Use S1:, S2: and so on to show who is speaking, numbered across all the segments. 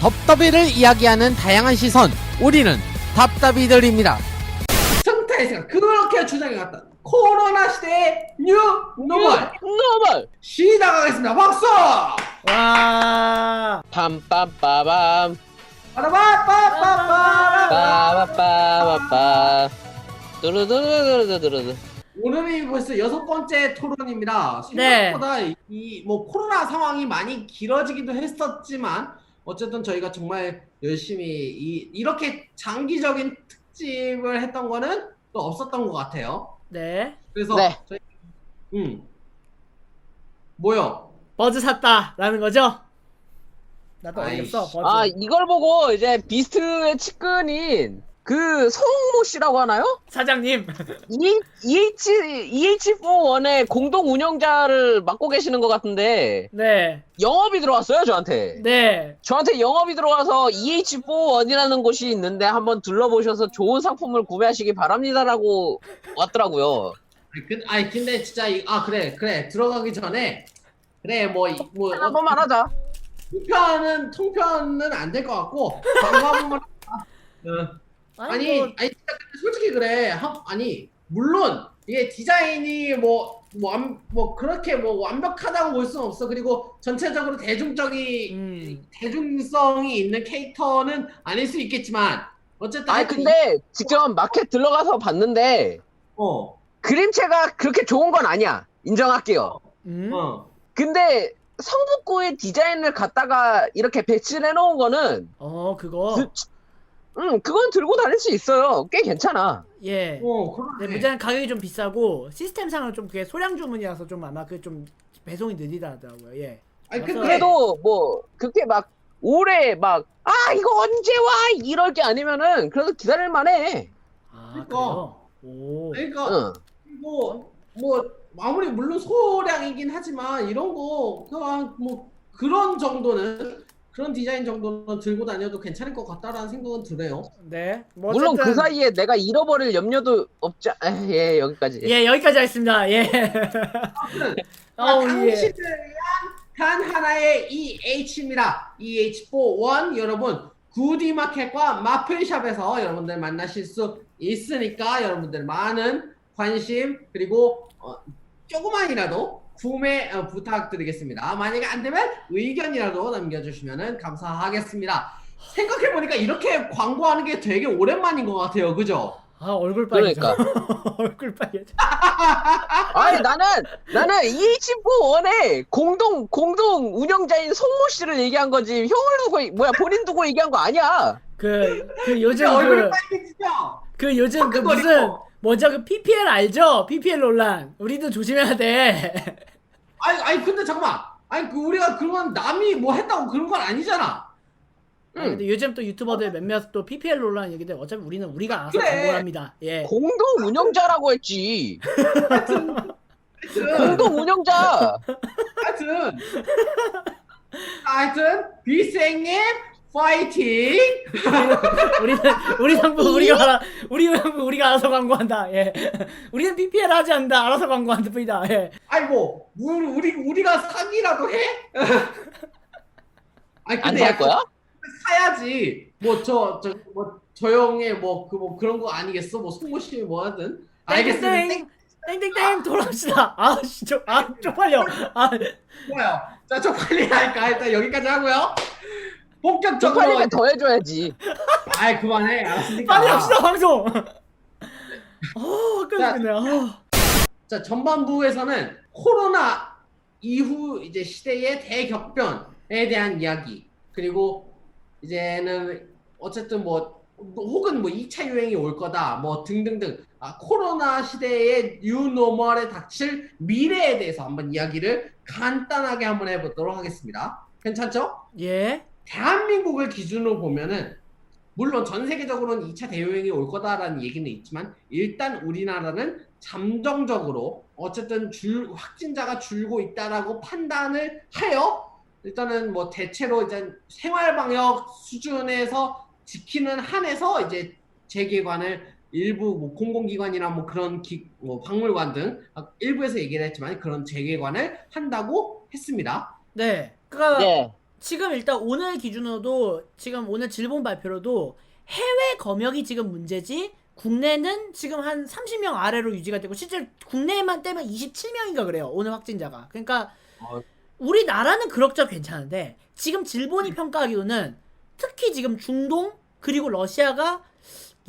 S1: 덥더비를 이야기하는 다양한 시선, 우리는 답답이들입니다.
S2: 승태이가 그렇게 주장해갔다. 코로나 시대의 뉴 노멀
S3: 노멀
S2: 시작하겠습니다. 박수!
S4: 와.
S3: 빰빰빠밤
S2: 빠라바빠빠빠라.
S3: 빠바빠바빠 두루두루두루두루.
S2: 오늘이 벌써 6번째 토론입니다.
S4: 네.
S2: 생각보다 이 뭐 코로나 상황이 많이 길어지기도 했었지만 어쨌든 저희가 정말 열심히 이렇게 장기적인 특집을 했던 거는 또 없었던 것 같아요.
S4: 네.
S2: 그래서
S3: 네.
S2: 저희 뭐요?
S4: 버즈 샀다라는 거죠? 나도
S2: 아이씨.
S4: 어이없어. 버즈.
S3: 아 이걸 보고 이제 비스트의 측근인 그 성모 씨라고 하나요?
S4: 사장님.
S3: EH41의 공동 운영자를 맡고 계시는 것 같은데
S4: 네.
S3: 영업이 들어왔어요 저한테.
S4: 네.
S3: 저한테 영업이 들어와서 EH41이라는 곳이 있는데 한번 둘러보셔서 좋은 상품을 구매하시기 바랍니다라고 왔더라고요.
S2: 근데 진짜 그래 들어가기 전에 그래 뭐
S3: 한 번만 하자.
S2: 통편은 안 될 것 같고 광고 한 번만 아니 진짜 근데 솔직히 그래 아니 물론 이게 디자인이 그렇게 완벽하다고 볼 수는 없어. 그리고 전체적으로 대중성이 있는 캐릭터는 아닐 수 있겠지만 어쨌든
S3: 아니 근데 직접 마켓 들어가서 봤는데 그림체가 그렇게 좋은 건 아니야. 인정할게요. 근데 성북구의 디자인을 갖다가 이렇게 배치를 해놓은 거는
S4: 그거.
S3: 그건 들고 다닐 수 있어요. 꽤 괜찮아.
S4: 예.
S2: 그러네.
S4: 네, 문제는 가격이 좀 비싸고 시스템상은 좀 그게 소량 주문이라서 좀 아마 그 좀 배송이 느리다 하더라고요. 예.
S2: 아니 근데
S3: 그래도 뭐 그렇게 막 오래 막 이거 언제 와 이럴 게 아니면은 그래도 기다릴 만해.
S2: 그러니까.
S4: 그래요? 오.
S2: 그러니까 아무리 물론 소량이긴 하지만 이런 거 그냥 그런 정도는 그런 디자인 정도는 들고 다녀도 괜찮을 것 같다라는 생각은 들어요.
S4: 네. 뭐
S3: 물론 그
S4: 어쨌든
S3: 사이에 내가 잃어버릴 염려도 없지. 예 여기까지.
S4: 예, 여기까지 하겠습니다. 예.
S2: 당신을 위한 단 하나의 EH입니다. EH41 여러분 구디마켓과 마플샵에서 여러분들 만나실 수 있으니까 여러분들 많은 관심 그리고 조그만이라도 구매 부탁드리겠습니다. 만약에 안 되면 의견이라도 남겨주시면 감사하겠습니다. 생각해보니까 이렇게 광고하는 게 되게 오랜만인 것 같아요. 그죠?
S4: 얼굴 빨개져.
S3: 그러니까.
S4: 얼굴 빨개져.
S3: 아니 나는 EH41의 공동 운영자인 송모 씨를 얘기한 거지. 형을 두고 본인 두고 얘기한 거 아니야.
S4: 그 요즘
S2: 얼굴이 빨개지죠?
S4: 그 요즘 그 무슨 뭐죠 그 PPL 알죠? PPL 논란. 우리도 조심해야 돼.
S2: 아니 근데 잠깐만. 아니 우리가 그런 남이 뭐 했다고 그런 건 아니잖아.
S4: 근데 요즘 또 유튜버들 몇몇 또 PPL 논란 얘기들 어차피 우리가 알아서
S2: 그래.
S4: 광고를 합니다. 예.
S3: 공동 운영자라고 했지. 공동 운영자.
S2: 하여튼 비생님 파이팅.
S4: 우리 상품 우리가 알아서 광고한다. 예. 우리는 PPL 하지 않는다. 알아서 광고한다 뿐이다. 예.
S2: 아니 우리가 사기라도 해? 아니
S3: 안
S2: 근데
S3: 살 거야?
S2: 사야지. 저 형의 그런 거 아니겠어? 송모 씨 뭐 하든. 알겠습니다.
S4: 땡땡땡 돌아옵시다. 쪽팔려.
S2: 좋아요. 자, 좀 빨리 할까? 일단 여기까지 하고요. 본격적으로.
S3: 쪽팔리면 더 해줘야지.
S2: 아이, 그만해. 알았으니까.
S4: 빨리 합시다 방송. 끝났네.
S2: 자, 전반부에서는 코로나 이후 이제 시대의 대격변에 대한 이야기. 그리고 이제는 어쨌든 혹은 2차 유행이 올 거다. 등등등. 코로나 시대의 뉴노멀에 닥칠 미래에 대해서 한번 이야기를 간단하게 한번 해보도록 하겠습니다. 괜찮죠?
S4: 예.
S2: 대한민국을 기준으로 보면은 물론 전 세계적으로는 2차 대유행이 올 거다라는 얘기는 있지만 일단 우리나라는 잠정적으로 어쨌든 확진자가 줄고 있다라고 판단을 하여 일단은 대체로 이제 생활방역 수준에서 지키는 한에서 이제 재개관을 일부 공공기관이나 그런 박물관 등 일부에서 얘기를 했지만 그런 재개관을 한다고 했습니다.
S4: 네.
S3: 네.
S4: 지금 일단 오늘 기준으로도 지금 오늘 질본 발표로도 해외 검역이 지금 문제지 국내는 지금 한 30명 아래로 유지가 되고 실제 국내만 떼면 27명인가 그래요. 오늘 확진자가. 그러니까 우리나라는 그럭저럭 괜찮은데 지금 질본이 평가하기로는 특히 지금 중동 그리고 러시아가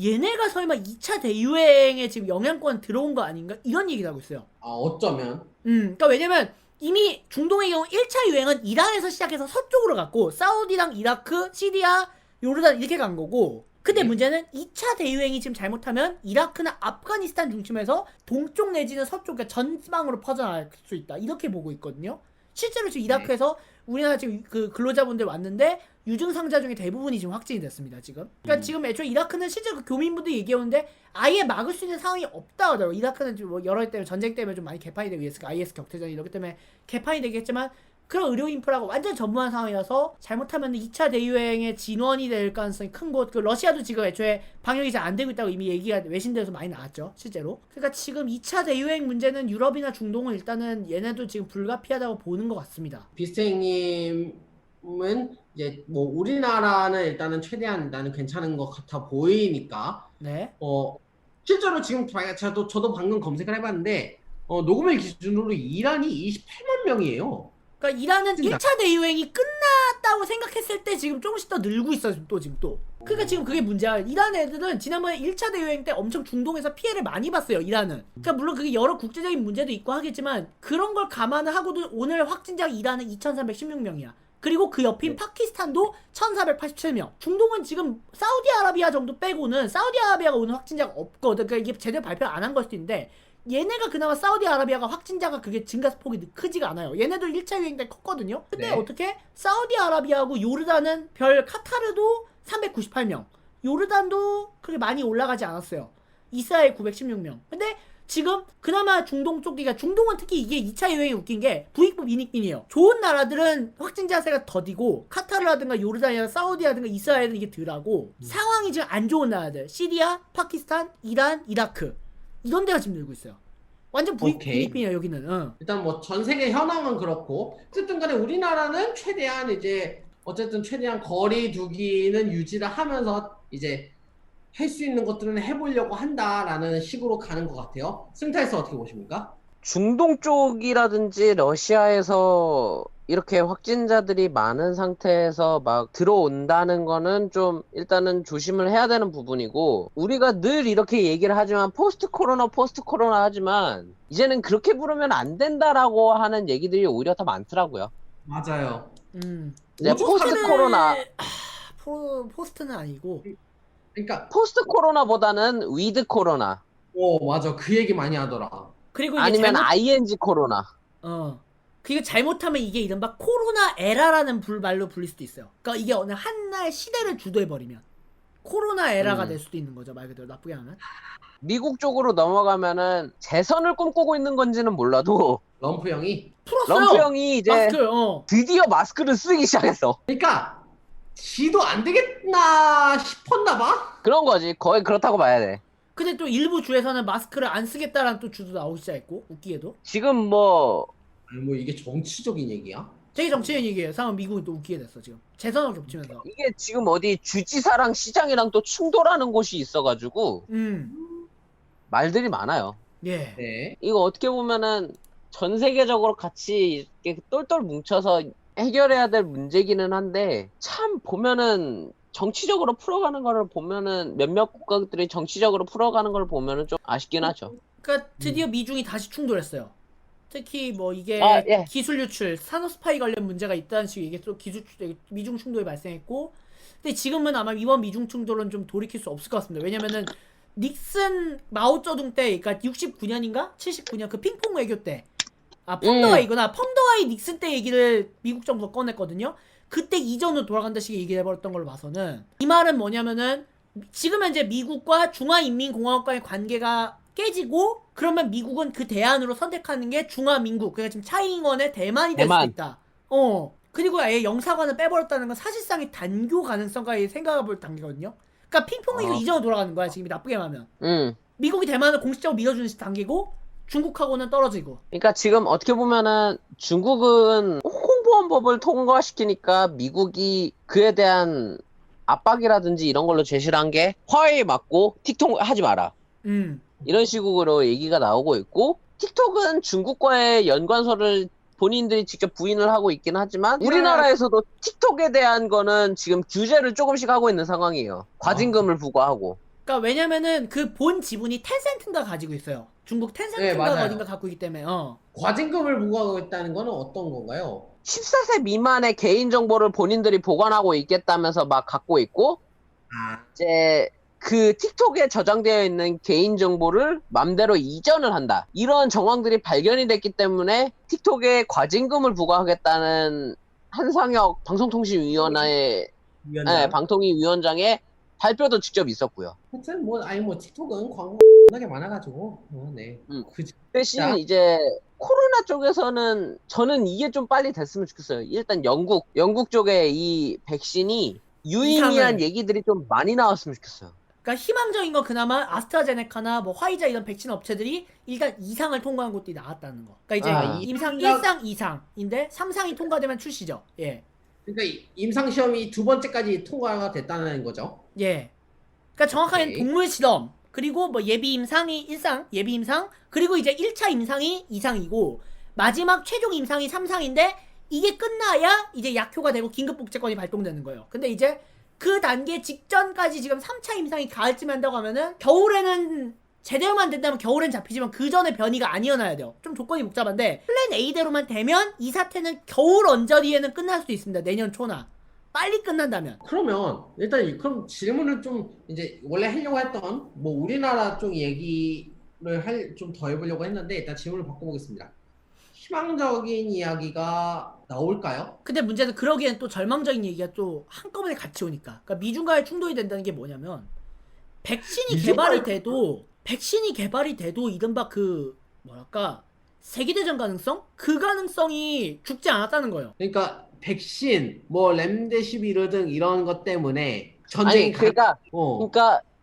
S4: 얘네가 설마 2차 대유행에 지금 영향권 들어온 거 아닌가? 이런 얘기를 하고 있어요.
S2: 아, 어쩌면.
S4: 그러니까 왜냐면 이미 중동의 경우 1차 유행은 이란에서 시작해서 서쪽으로 갔고 사우디랑 이라크, 시리아, 요르단 이렇게 간 거고 근데 문제는 2차 대유행이 지금 잘못하면 이라크나 아프가니스탄 중심에서 동쪽 내지는 서쪽, 그러니까 전방으로 퍼져나갈 수 있다. 이렇게 보고 있거든요. 실제로 지금 이라크에서 우리나라 지금 그 근로자분들 왔는데 유증상자 중에 대부분이 지금 확진이 됐습니다. 지금. 그러니까 지금 애초에 이라크는 실제로 그 교민분들이 얘기해오는데 아예 막을 수 있는 상황이 없다 하더라고요. 이라크는 좀 뭐 여러 해 때문에 전쟁 때문에 좀 많이 개판이 되고 있으니까 IS 격퇴전 이렇기 때문에 개판이 되겠지만 그런 의료 인프라가 완전 전무한 상황이라서 잘못하면 2차 대유행의 진원이 될 가능성이 큰 곳. 그 러시아도 지금 애초에 방역이 잘 안 되고 있다고 이미 얘기가 외신들에서 많이 나왔죠. 실제로. 그러니까 지금 2차 대유행 문제는 유럽이나 중동은 일단은 얘네도 지금 불가피하다고 보는 것 같습니다.
S2: 비스테이님은 이제 뭐 우리나라는 일단은 최대한 나는 괜찮은 것 같아 보이니까
S4: 네.
S2: 실제로 지금 저도 방금 검색을 해봤는데 녹음일 기준으로 이란이 28만 명이에요.
S4: 그러니까 이란은
S2: 진짜.
S4: 1차 대유행이 끝났다고 생각했을 때 지금 조금씩 더 늘고 있어요. 또 지금 또. 그러니까 지금 그게 문제야. 이란 애들은 지난번에 1차 대유행 때 엄청 중동에서 피해를 많이 봤어요. 이란은. 그러니까 물론 그게 여러 국제적인 문제도 있고 하겠지만 그런 걸 감안을 하고도 오늘 확진자가 이란은 2316명이야. 그리고 그 옆인 파키스탄도 1487명. 중동은 지금 사우디아라비아 정도 빼고는 사우디아라비아가 오늘 확진자가 없거든. 그러니까 이게 제대로 발표를 안 한 걸 수도 있는데 얘네가 그나마 사우디아라비아가 확진자가 그게 증가폭이 크지가 않아요. 얘네도 1차 유행 때 컸거든요. 근데
S2: 네.
S4: 어떻게 사우디아라비아하고 요르단은 별 카타르도 398명, 요르단도 그렇게 많이 올라가지 않았어요. 이스라엘 916명. 근데 지금 그나마 중동 쪽이가 중동은 특히 이게 2차 유행이 웃긴 게 부익부 빈익빈이에요. 좋은 나라들은 확진자 수가 더디고 카타르라든가 요르단이나 사우디라든가 이스라엘은 이게 덜하고 상황이 지금 안 좋은 나라들 시리아, 파키스탄, 이란, 이라크 이런 데가 지금 늘고 있어요. 완전 부익부
S2: 오케이.
S4: 빈익빈이야 여기는.
S2: 일단 뭐 전 세계 현황은 그렇고 어쨌든 간에 우리나라는 최대한 이제 어쨌든 최대한 거리 두기는 유지를 하면서 이제 할 수 있는 것들은 해보려고 한다라는 식으로 가는 것 같아요. 승타에서 어떻게 보십니까?
S3: 중동 쪽이라든지 러시아에서 이렇게 확진자들이 많은 상태에서 막 들어온다는 거는 좀 일단은 조심을 해야 되는 부분이고 우리가 늘 이렇게 얘기를 하지만 포스트 코로나 하지만 이제는 그렇게 부르면 안 된다라고 하는 얘기들이 오히려 더 많더라고요.
S2: 맞아요.
S3: 이제 포스트 코로나
S4: 포스트는 아니고
S2: 그러니까
S3: 포스트 코로나보다는 위드 코로나
S2: 맞아. 그 얘기 많이 하더라.
S4: 그리고 이게
S3: 아니면 ING 코로나.
S4: 그게 잘못하면 이게 이른바 코로나 에라라는 말로 불릴 수도 있어요. 그러니까 이게 어느 한나의 시대를 주도해버리면 코로나 에라가 될 수도 있는 거죠. 말 그대로 나쁘게 하면.
S3: 미국 쪽으로 넘어가면은 재선을 꿈꾸고 있는 건지는 몰라도
S2: 럼프 형이.
S4: 풀었어요.
S3: 럼프 형이 이제
S4: 마스크.
S3: 드디어 마스크를 쓰기 시작했어.
S2: 그러니까 지도 안 되겠나 싶었나 봐.
S3: 그런 거지. 거의 그렇다고 봐야 돼.
S4: 근데 또 일부 주에서는 마스크를 안 쓰겠다라는 또 주도 나오기 시작했고 웃기게도.
S3: 지금 뭐
S2: 아니 뭐 이게 정치적인 얘기야?
S4: 되게 정치적인 얘기예요. 상황 미국이 또 웃기게 됐어 지금. 재선을 겹치면서.
S3: 이게 지금 어디 주지사랑 시장이랑 또 충돌하는 곳이 있어가지고 말들이 많아요.
S4: 예.
S2: 네.
S3: 이거 어떻게 보면은 전 세계적으로 같이 이렇게 똘똘 뭉쳐서 해결해야 될 문제기는 한데 참 보면은 정치적으로 풀어가는 거를 보면은 몇몇 국가들이 정치적으로 풀어가는 걸 보면은 좀 아쉽긴 하죠.
S4: 그러니까 드디어 미중이 다시 충돌했어요. 특히 뭐 이게
S3: 예.
S4: 기술 유출, 산업 스파이 관련 문제가 있다는 식의 이게 또 미중 충돌이 발생했고, 근데 지금은 아마 이번 미중 충돌은 좀 돌이킬 수 없을 것 같습니다. 왜냐면은 닉슨 마오쩌둥 때, 그러니까 69년인가 79년 그 핑퐁 외교 때, 펑더와이구나. 펑더와이 닉슨 때 얘기를 미국 정부가 꺼냈거든요. 그때 이전으로 돌아간다 식의 얘기를 해버렸던 걸로 봐서는 이 말은 뭐냐면은 지금 현재 미국과 중화인민공화국 간의 관계가 깨지고 그러면 미국은 그 대안으로 선택하는 게 중화민국, 그러니까 지금 차이잉원의 대만이 될 수 있다. 그리고 아예 영사관을 빼버렸다는 건 사실상의 단교 가능성까지 생각해볼 단계거든요. 그러니까 핑퐁이 이전으로 돌아가는 거야 지금 나쁘게 하면. 미국이 대만을 공식적으로 밀어주는 단계고 중국하고는 떨어지고.
S3: 그러니까 지금 어떻게 보면은 중국은 홍보 특검법을 통과시키니까 미국이 그에 대한 압박이라든지 이런 걸로 제시를 한 게 화해에 맞고 틱톡 하지 마라. 이런 식으로 얘기가 나오고 있고 틱톡은 중국과의 연관서를 본인들이 직접 부인을 하고 있긴 하지만 우리나라에서도 틱톡에 대한 거는 지금 규제를 조금씩 하고 있는 상황이에요. 과징금을 부과하고.
S4: 그러니까 왜냐면은 그 본 지분이 텐센트인가 가지고 있어요. 중국 텐센트인가
S2: 맞아요.
S4: 어딘가 갖고 있기 때문에.
S2: 과징금을 부과하고 있다는 거는 어떤 건가요?
S3: 14세 미만의 개인정보를 본인들이 보관하고 있겠다면서 막 갖고 있고 이제 그 틱톡에 저장되어 있는 개인정보를 맘대로 이전을 한다. 이런 정황들이 발견이 됐기 때문에 틱톡에 과징금을 부과하겠다는 한상혁 방송통신위원회의
S2: 위원장.
S3: 방통위 위원장의 발표도 직접 있었고요.
S2: 하여튼 뭐 틱톡은 광고 워낙에 많아가지고 네.
S3: 대신
S2: 자.
S3: 이제 코로나 쪽에서는 저는 이게 좀 빨리 됐으면 좋겠어요. 일단 영국 쪽에 이 백신이 유의미한 얘기들이 좀 많이 나왔으면 좋겠어요.
S4: 그러니까 희망적인 건 그나마 아스트라제네카나 뭐 화이자 이런 백신 업체들이 일단 2상을 통과한 곳들이 나왔다는 거. 그러니까 이제 임상 1상, 2상인데 3상이 통과되면 출시죠. 예.
S2: 그러니까 임상 시험이 2번째까지 통과가 됐다는 거죠.
S4: 예. 그러니까 정확하게는
S2: 오케이.
S4: 동물 실험, 그리고 뭐 예비 임상이 1상, 예비 임상, 그리고 이제 1차 임상이 2상이고 마지막 최종 임상이 3상인데 이게 끝나야 이제 약효가 되고 긴급 복제권이 발동되는 거예요. 근데 이제 그 단계 직전까지 지금 3차 임상이 가을쯤에 한다고 하면은 겨울에는 제대로만 된다면 겨울엔 잡히지만 그 전에 변이가 아니어나야 돼요. 좀 조건이 복잡한데 플랜 A대로만 되면 이 사태는 겨울 언저리에는 끝날 수도 있습니다. 내년 초나. 빨리 끝난다면.
S2: 그러면 일단 그럼 질문을 좀 이제 원래 하려고 했던 뭐 우리나라 쪽 얘기를 좀 더 해보려고 했는데 일단 질문을 바꿔보겠습니다. 희망적인 이야기가 나올까요?
S4: 근데 문제는 그러기엔 또 절망적인 얘기가 또 한꺼번에 같이 오니까. 그러니까 미중과의 충돌이 된다는 게 뭐냐면 백신이 개발이 돼도 이른바 그 뭐랄까 세계대전 가능성? 그 가능성이 죽지 않았다는 거예요.
S2: 그러니까 백신, 뭐 렘데시비르 등 이런 것 때문에 전쟁이
S3: 그러니까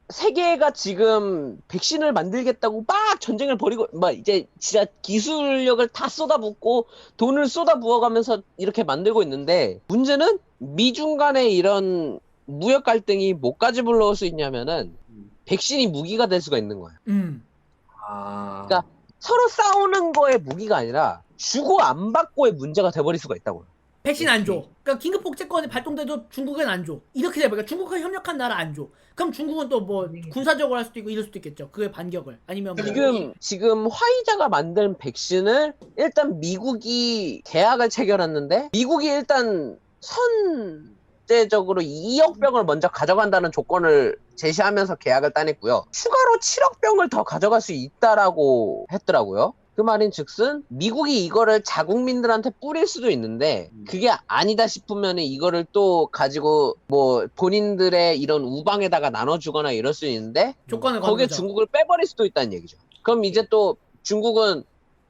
S3: 세계가 지금 백신을 만들겠다고 막 전쟁을 벌이고 막 이제 진짜 기술력을 다 쏟아붓고 돈을 쏟아부어가면서 이렇게 만들고 있는데 문제는 미중 간의 이런 무역 갈등이 뭐까지 불러올 수 있냐면은 백신이 무기가 될 수가 있는 거예요. 그러니까 서로 싸우는 거에 무기가 아니라 주고 안 받고의 문제가 돼버릴 수가 있다고요.
S4: 백신 안 줘. 그러니까 긴급 복제권이 발동돼도 중국엔 안 줘. 이렇게 돼버려. 중국과 협력한 나라 안 줘. 그럼 중국은 또 뭐 군사적으로 할 수도 있고 이럴 수도 있겠죠. 그의 반격을. 아니면 뭐
S3: 지금 화이자가 만든 백신을 일단 미국이 계약을 체결했는데 미국이 일단 선제적으로 2억 병을 먼저 가져간다는 조건을 제시하면서 계약을 따냈고요. 추가로 7억 병을 더 가져갈 수 있다라고 했더라고요. 그 말인 즉슨 미국이 이거를 자국민들한테 뿌릴 수도 있는데 그게 아니다 싶으면 이거를 또 가지고 뭐 본인들의 이런 우방에다가 나눠주거나 이럴 수 있는데
S4: 조건을
S3: 거기에
S4: 거죠.
S3: 중국을 빼버릴 수도 있다는 얘기죠. 그럼 이제 또 중국은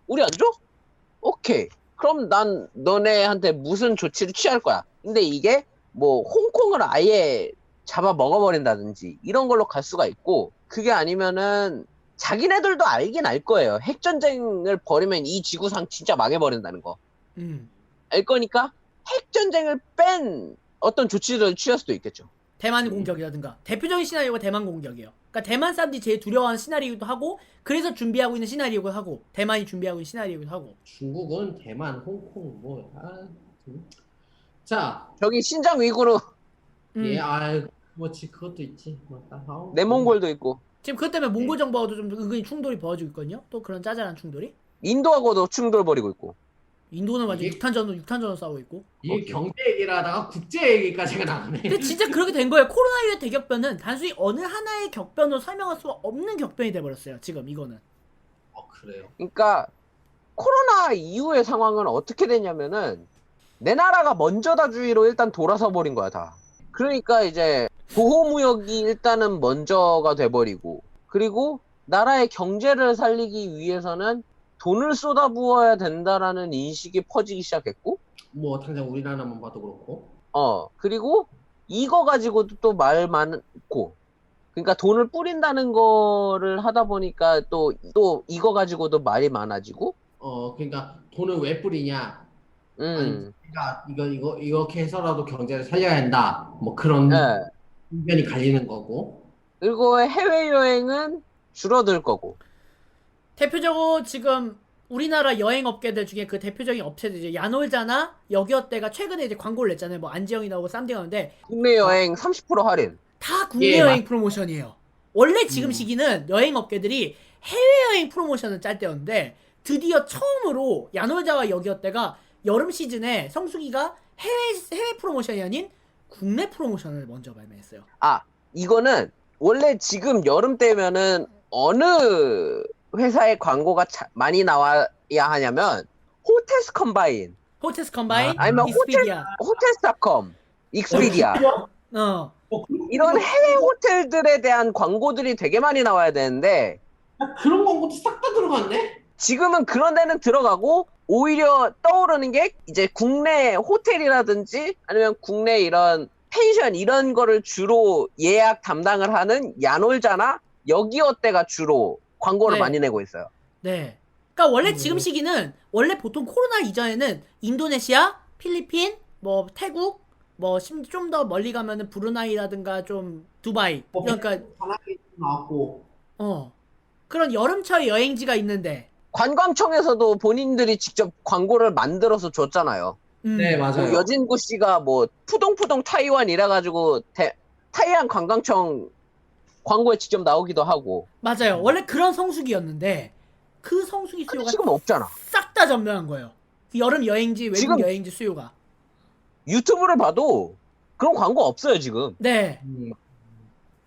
S3: 우리 안 줘? 오케이. 그럼 난 너네한테 무슨 조치를 취할 거야. 근데 이게 뭐 홍콩을 아예 잡아 먹어버린다든지 이런 걸로 갈 수가 있고 그게 아니면은 자기네들도 알긴 알 거예요. 핵전쟁을 벌이면 이 지구상 진짜 망해버린다는 거. 알 거니까 핵전쟁을 뺀 어떤 조치를 취할 수도 있겠죠.
S4: 대만 공격이라든가. 대표적인 시나리오가 대만 공격이에요. 그러니까 대만 사람들이 제일 두려워하는 시나리오도 하고 그래서 준비하고 있는 시나리오도 하고 대만이 준비하고 있는 시나리오도 하고.
S2: 중국은 대만, 홍콩 자
S3: 저기 신장 위구르
S2: 그것도 있지.
S3: 내몽골도 있고.
S4: 지금 그것 때문에 몽골 정부하고도 좀 은근히 충돌이 벌어지고 있거든요. 또 그런 짜잘한 충돌이.
S3: 인도하고도 충돌 벌이고 있고.
S4: 인도는 완전 육탄전으로 싸우고 있고.
S2: 이게 경제 얘기를 하다가 국제 얘기까지가 나가네.
S4: 근데 진짜 그렇게 된 거예요. 코로나 이후의 대격변은 단순히 어느 하나의 격변으로 설명할 수가 없는 격변이 돼버렸어요. 지금 이거는.
S2: 그래요.
S3: 그러니까 코로나 이후의 상황은 어떻게 되냐면은 내 나라가 먼저다 주의로 일단 돌아서 버린 거야 다. 그러니까 이제 보호무역이 일단은 먼저가 돼버리고 그리고 나라의 경제를 살리기 위해서는 돈을 쏟아부어야 된다라는 인식이 퍼지기 시작했고
S2: 뭐 당장 우리나라만 봐도 그렇고
S3: 그리고 이거 가지고도 또 말 많고 그러니까 돈을 뿌린다는 거를 하다 보니까 또 이거 가지고도 말이 많아지고
S2: 그러니까 돈을 왜 뿌리냐
S3: 음.
S2: 그러니까 이거 이렇게 해서라도 경제를 살려야 한다. 뭐 그런
S3: 네.
S2: 의견이 갈리는 거고.
S3: 그리고 해외여행은 줄어들 거고.
S4: 대표적으로 지금 우리나라 여행 업계들 중에 그 대표적인 업체들이 야놀자나 여기어때가 최근에 이제 광고를 냈잖아요. 뭐 안지영이 나오고 쌈디가 나오는데
S3: 국내 여행 30% 할인.
S4: 다 국내
S2: 예,
S4: 여행 프로모션이에요. 원래 지금
S2: 음.
S4: 시기는 여행 업계들이 해외여행 프로모션을 짤 때였는데 드디어 처음으로 야놀자와 여기어때가 여름 시즌에 성수기가 해외 프로모션이 아닌 국내 프로모션을 먼저 발매했어요.
S3: 아, 이거는 원래 지금 여름 때면은 어느 회사의 광고가 많이 나와야 하냐면 호텔스 컴바인
S4: 호텔스 컴바인,
S3: 아니면
S4: 익스피디아.
S3: 호텔스닷컴, 익스피디아
S4: 어.
S3: 이런 해외 호텔들에 대한 광고들이 되게 많이 나와야 되는데
S2: 그런 광고도 싹 다 들어갔네.
S3: 지금은 그런 데는 들어가고 오히려 떠오르는 게 이제 국내 호텔이라든지 아니면 국내 이런 펜션 이런 거를 주로 예약 담당을 하는 야놀자나 여기어때가 주로 광고를
S4: 네.
S3: 많이 내고 있어요.
S4: 네. 그러니까 원래 지금 시기는 원래 보통 코로나 이전에는 인도네시아, 필리핀, 뭐 태국, 뭐 좀 더 멀리 가면은 브루나이라든가 좀 두바이. 그러니까
S2: 바람이 나왔고.
S4: 그런 여름철 여행지가 있는데.
S3: 관광청에서도 본인들이 직접 광고를 만들어서 줬잖아요.
S2: 네, 맞아요.
S3: 뭐 여진구 씨가 뭐 푸동푸동 타이완 이래가지고 타이완 관광청 광고에 직접 나오기도 하고.
S4: 맞아요. 원래 그런 성수기였는데 그 성수기
S3: 근데
S4: 수요가
S3: 지금 없잖아.
S4: 싹 다 전멸한 거예요. 그 여름 여행지, 외국
S3: 지금-
S4: 여행지 수요가.
S3: 유튜브를 봐도 그런 광고 없어요 지금.
S4: 네.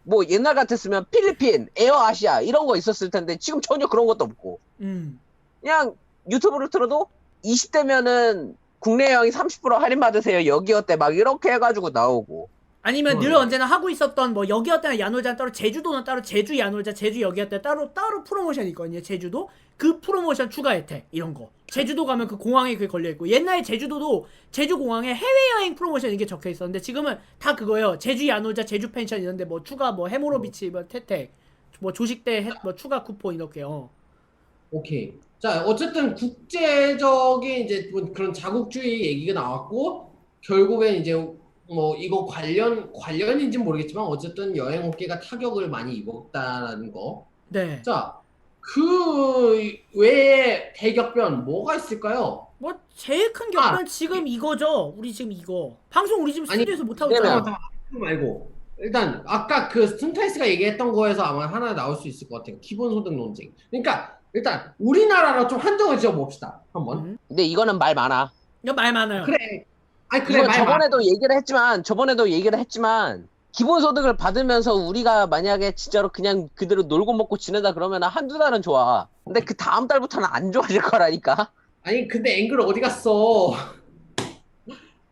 S3: 뭐 옛날 같았으면 필리핀, 에어아시아 이런 거 있었을 텐데 지금 전혀 그런 것도 없고 그냥 유튜브를 틀어도 20대면은 국내 여행 30% 할인 받으세요 여기어때 막 이렇게 해가지고 나오고.
S4: 아니면 늘 언제나 하고 있었던 뭐 여기어때나 야놀자는 따로, 제주도는 따로 제주 야놀자, 제주 여기어때 따로 프로모션이 있거든요. 제주도 그 프로모션 추가 혜택 이런 거. 제주도 가면 그 공항에 그게 걸려 있고, 옛날에 제주도도 제주 공항에 해외여행 프로모션 이게 적혀 있었는데 지금은 다 그거예요. 제주 야놀자, 제주 펜션 이런데 뭐 추가 뭐 해모로 비치 뭐 혜택, 뭐 조식대 뭐 추가 쿠폰 이렇게요.
S2: 오케이. 자, 어쨌든 국제적인 이제 뭐 그런 자국주의 얘기가 나왔고, 결국엔 이제 뭐 이거 관련인지 는 모르겠지만 어쨌든 여행 업계가 타격을 많이 입었다라는 거.
S4: 네.
S2: 자, 그 외에 대격변 뭐가 있을까요?
S4: 뭐 제일 큰 격변 지금 이거죠. 우리 지금 이거 방송 우리 지금
S2: 아니,
S4: 스튜디오에서 못 하고
S3: 그러면-
S4: 있잖아.
S2: 그거 말고 일단 아까 그 스tun타이스가 얘기했던 거에서 아마 하나 나올 수 있을 것 같아요. 기본소득 논쟁. 그러니까 일단 우리나라로 좀 한정을 지어 봅시다. 한번.
S3: 근데 이거는 말 많아.
S4: 이거 말 많아요.
S2: 그래. 아니 그래
S3: 이건
S2: 말 많아.
S3: 저번에도 얘기를 했지만 기본소득을 받으면서 우리가 만약에 진짜로 그냥 그대로 놀고 먹고 지내다 그러면 한두 달은 좋아. 근데 그 다음 달부터는 안 좋아질 거라니까.
S2: 아니 근데 앵글 어디 갔어?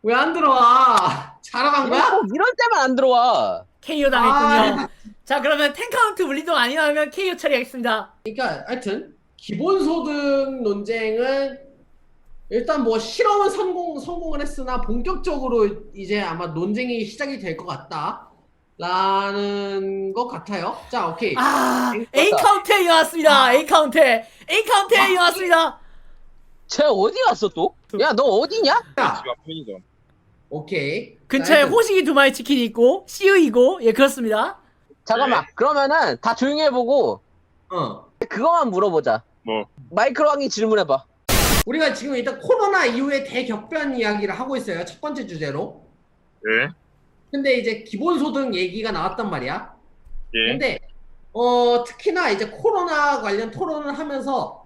S2: 왜 안 들어와? 자러 간 거야?
S3: 꼭 이럴 때만 안 들어와.
S4: KO 당했군요. 자, 그러면 10카운트 물리동 안 일어나면 KO 처리하겠습니다.
S2: 그러니까 하여튼 기본소득 논쟁은 일단 뭐 실험은 성공을 했으나 본격적으로 이제 아마 논쟁이 시작이 될 것 같다라는 것 같아요. 자, 오케이.
S4: A 카운트에 이어왔습니다. A 카운트에 이어왔습니다.
S3: 쟤 어디 갔어 또? 야 너 어디냐?
S5: 집 앞 편의점.
S2: 오케이.
S4: 근처에
S2: 자,
S4: 호식이 2마리 치킨이 있고 CU이고 예 그렇습니다.
S3: 잠깐만 그러면은 다 조용히 해보고 그거만 물어보자.
S5: 뭐?
S3: 마이크로왕이 질문해봐.
S2: 우리가 지금 일단 코로나 이후에 대격변 이야기를 하고 있어요. 첫 번째 주제로.
S5: 예.
S2: 근데 이제 기본소득 얘기가 나왔단 말이야.
S5: 예.
S2: 근데 특히나 이제 코로나 관련 토론을 하면서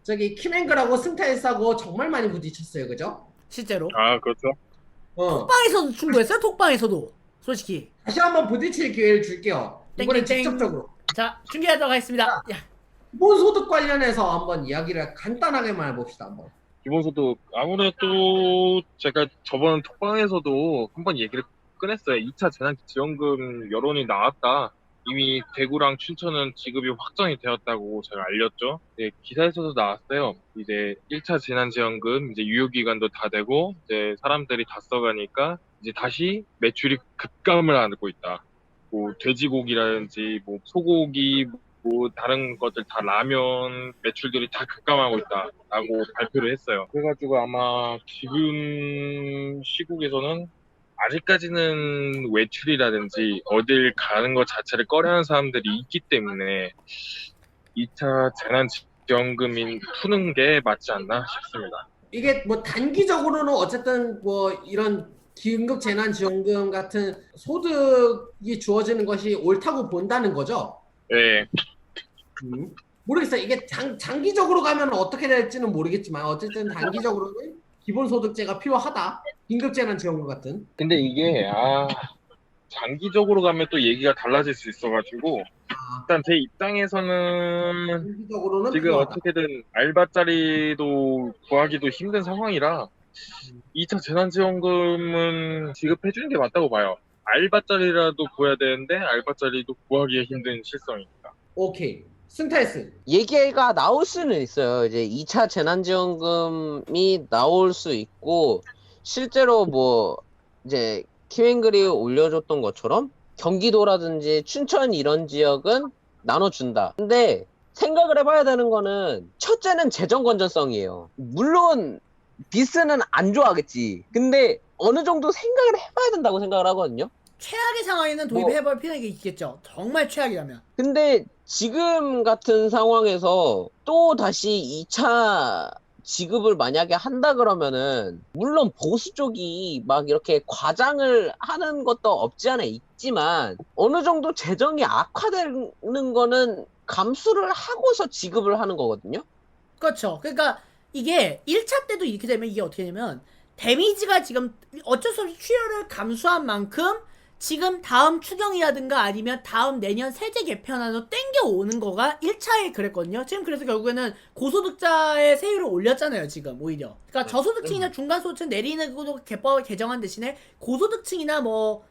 S2: 저기 킴앵글하고 승타일스하고 정말 많이 부딪혔어요. 그죠?
S4: 실제로
S5: 아, 그렇죠.
S4: 톡방에서도 충돌했어요. 톡방에서도 솔직히.
S2: 다시 한번 부딪힐 기회를 줄게요. 이번엔
S4: 땡땡땡.
S2: 직접적으로.
S4: 자 중계하도록 하겠습니다. 야,
S2: 기본소득 관련해서 한번 이야기를 간단하게만 해봅시다. 한번.
S5: 기본소득 아무래도 제가 저번 톡방에서도 한번 얘기를 꺼냈어요. 2차 재난지원금 여론이 나왔다. 이미 대구랑 춘천은 지급이 확정이 되었다고 제가 알렸죠. 네, 기사에서도 나왔어요. 이제 1차 재난지원금 이제 유효기간도 다 되고 이제 사람들이 다 써가니까 이제 다시 매출이 급감을 하고 있다. 뭐 돼지고기라든지 뭐 소고기 뭐 다른 것들 다 라면 매출들이 다 급감하고 있다라고 발표를 했어요. 그래가지고 아마 지금 시국에서는 아직까지는 외출이라든지 어딜 가는 것 자체를 꺼려하는 사람들이 있기 때문에 2차 재난지원금이 푸는 게 맞지 않나 싶습니다.
S2: 이게 뭐 단기적으로는 어쨌든 뭐 이런 긴급 재난지원금 같은 소득이 주어지는 것이 옳다고 본다는 거죠.
S5: 네,
S2: 모르겠어요. 이게 장기적으로 가면 어떻게 될지는 모르겠지만 어쨌든 단기적으로는 기본소득제가 필요하다. 긴급재난지원금 같은.
S5: 근데 이게 장기적으로 가면 또 얘기가 달라질 수 있어가지고 일단 제 입장에서는
S2: 장기적으로는
S5: 지금
S2: 필요하다.
S5: 어떻게든 알바자리도 구하기도 힘든 상황이라 2차 재난지원금은 지급해주는 게 맞다고 봐요. 알바자리라도 구해야 되는데 알바자리도 구하기가 힘든 실정입니다.
S2: 오케이. 승타이스.
S3: 얘기가 나올 수는 있어요. 이제 2차 재난지원금이 나올 수 있고, 실제로 뭐, 이제, 키맨글이 올려줬던 것처럼, 경기도라든지 춘천 이런 지역은 나눠준다. 근데, 생각을 해봐야 되는 거는, 첫째는 재정 건전성이에요. 물론, 비스는 안 좋아하겠지. 근데, 어느 정도 생각을 해봐야 된다고 생각을 하거든요.
S4: 최악의 상황에는 도입해볼 필요가 있겠죠. 정말 최악이라면.
S3: 근데 지금 같은 상황에서 또 다시 2차 지급을 만약에 한다 그러면은, 물론 보수 쪽이 막 이렇게 과장을 하는 것도 없지 않아 있지만, 어느 정도 재정이 악화되는 거는 감수를 하고서 지급을 하는 거거든요.
S4: 그렇죠. 그러니까 이게 1차 때도 이렇게 되면 이게 어떻게 되냐면 데미지가 지금 어쩔 수 없이 출혈을 감수한 만큼 지금 다음 추경이라든가 아니면 다음 내년 세제 개편안으로 땡겨오는 거가 1차에 그랬거든요. 지금 그래서 결국에는 고소득자의 세율을 올렸잖아요, 지금 오히려. 그러니까 저소득층이나 중간소득층 내리는 것도 개법을 개정한 대신에 고소득층이나 뭐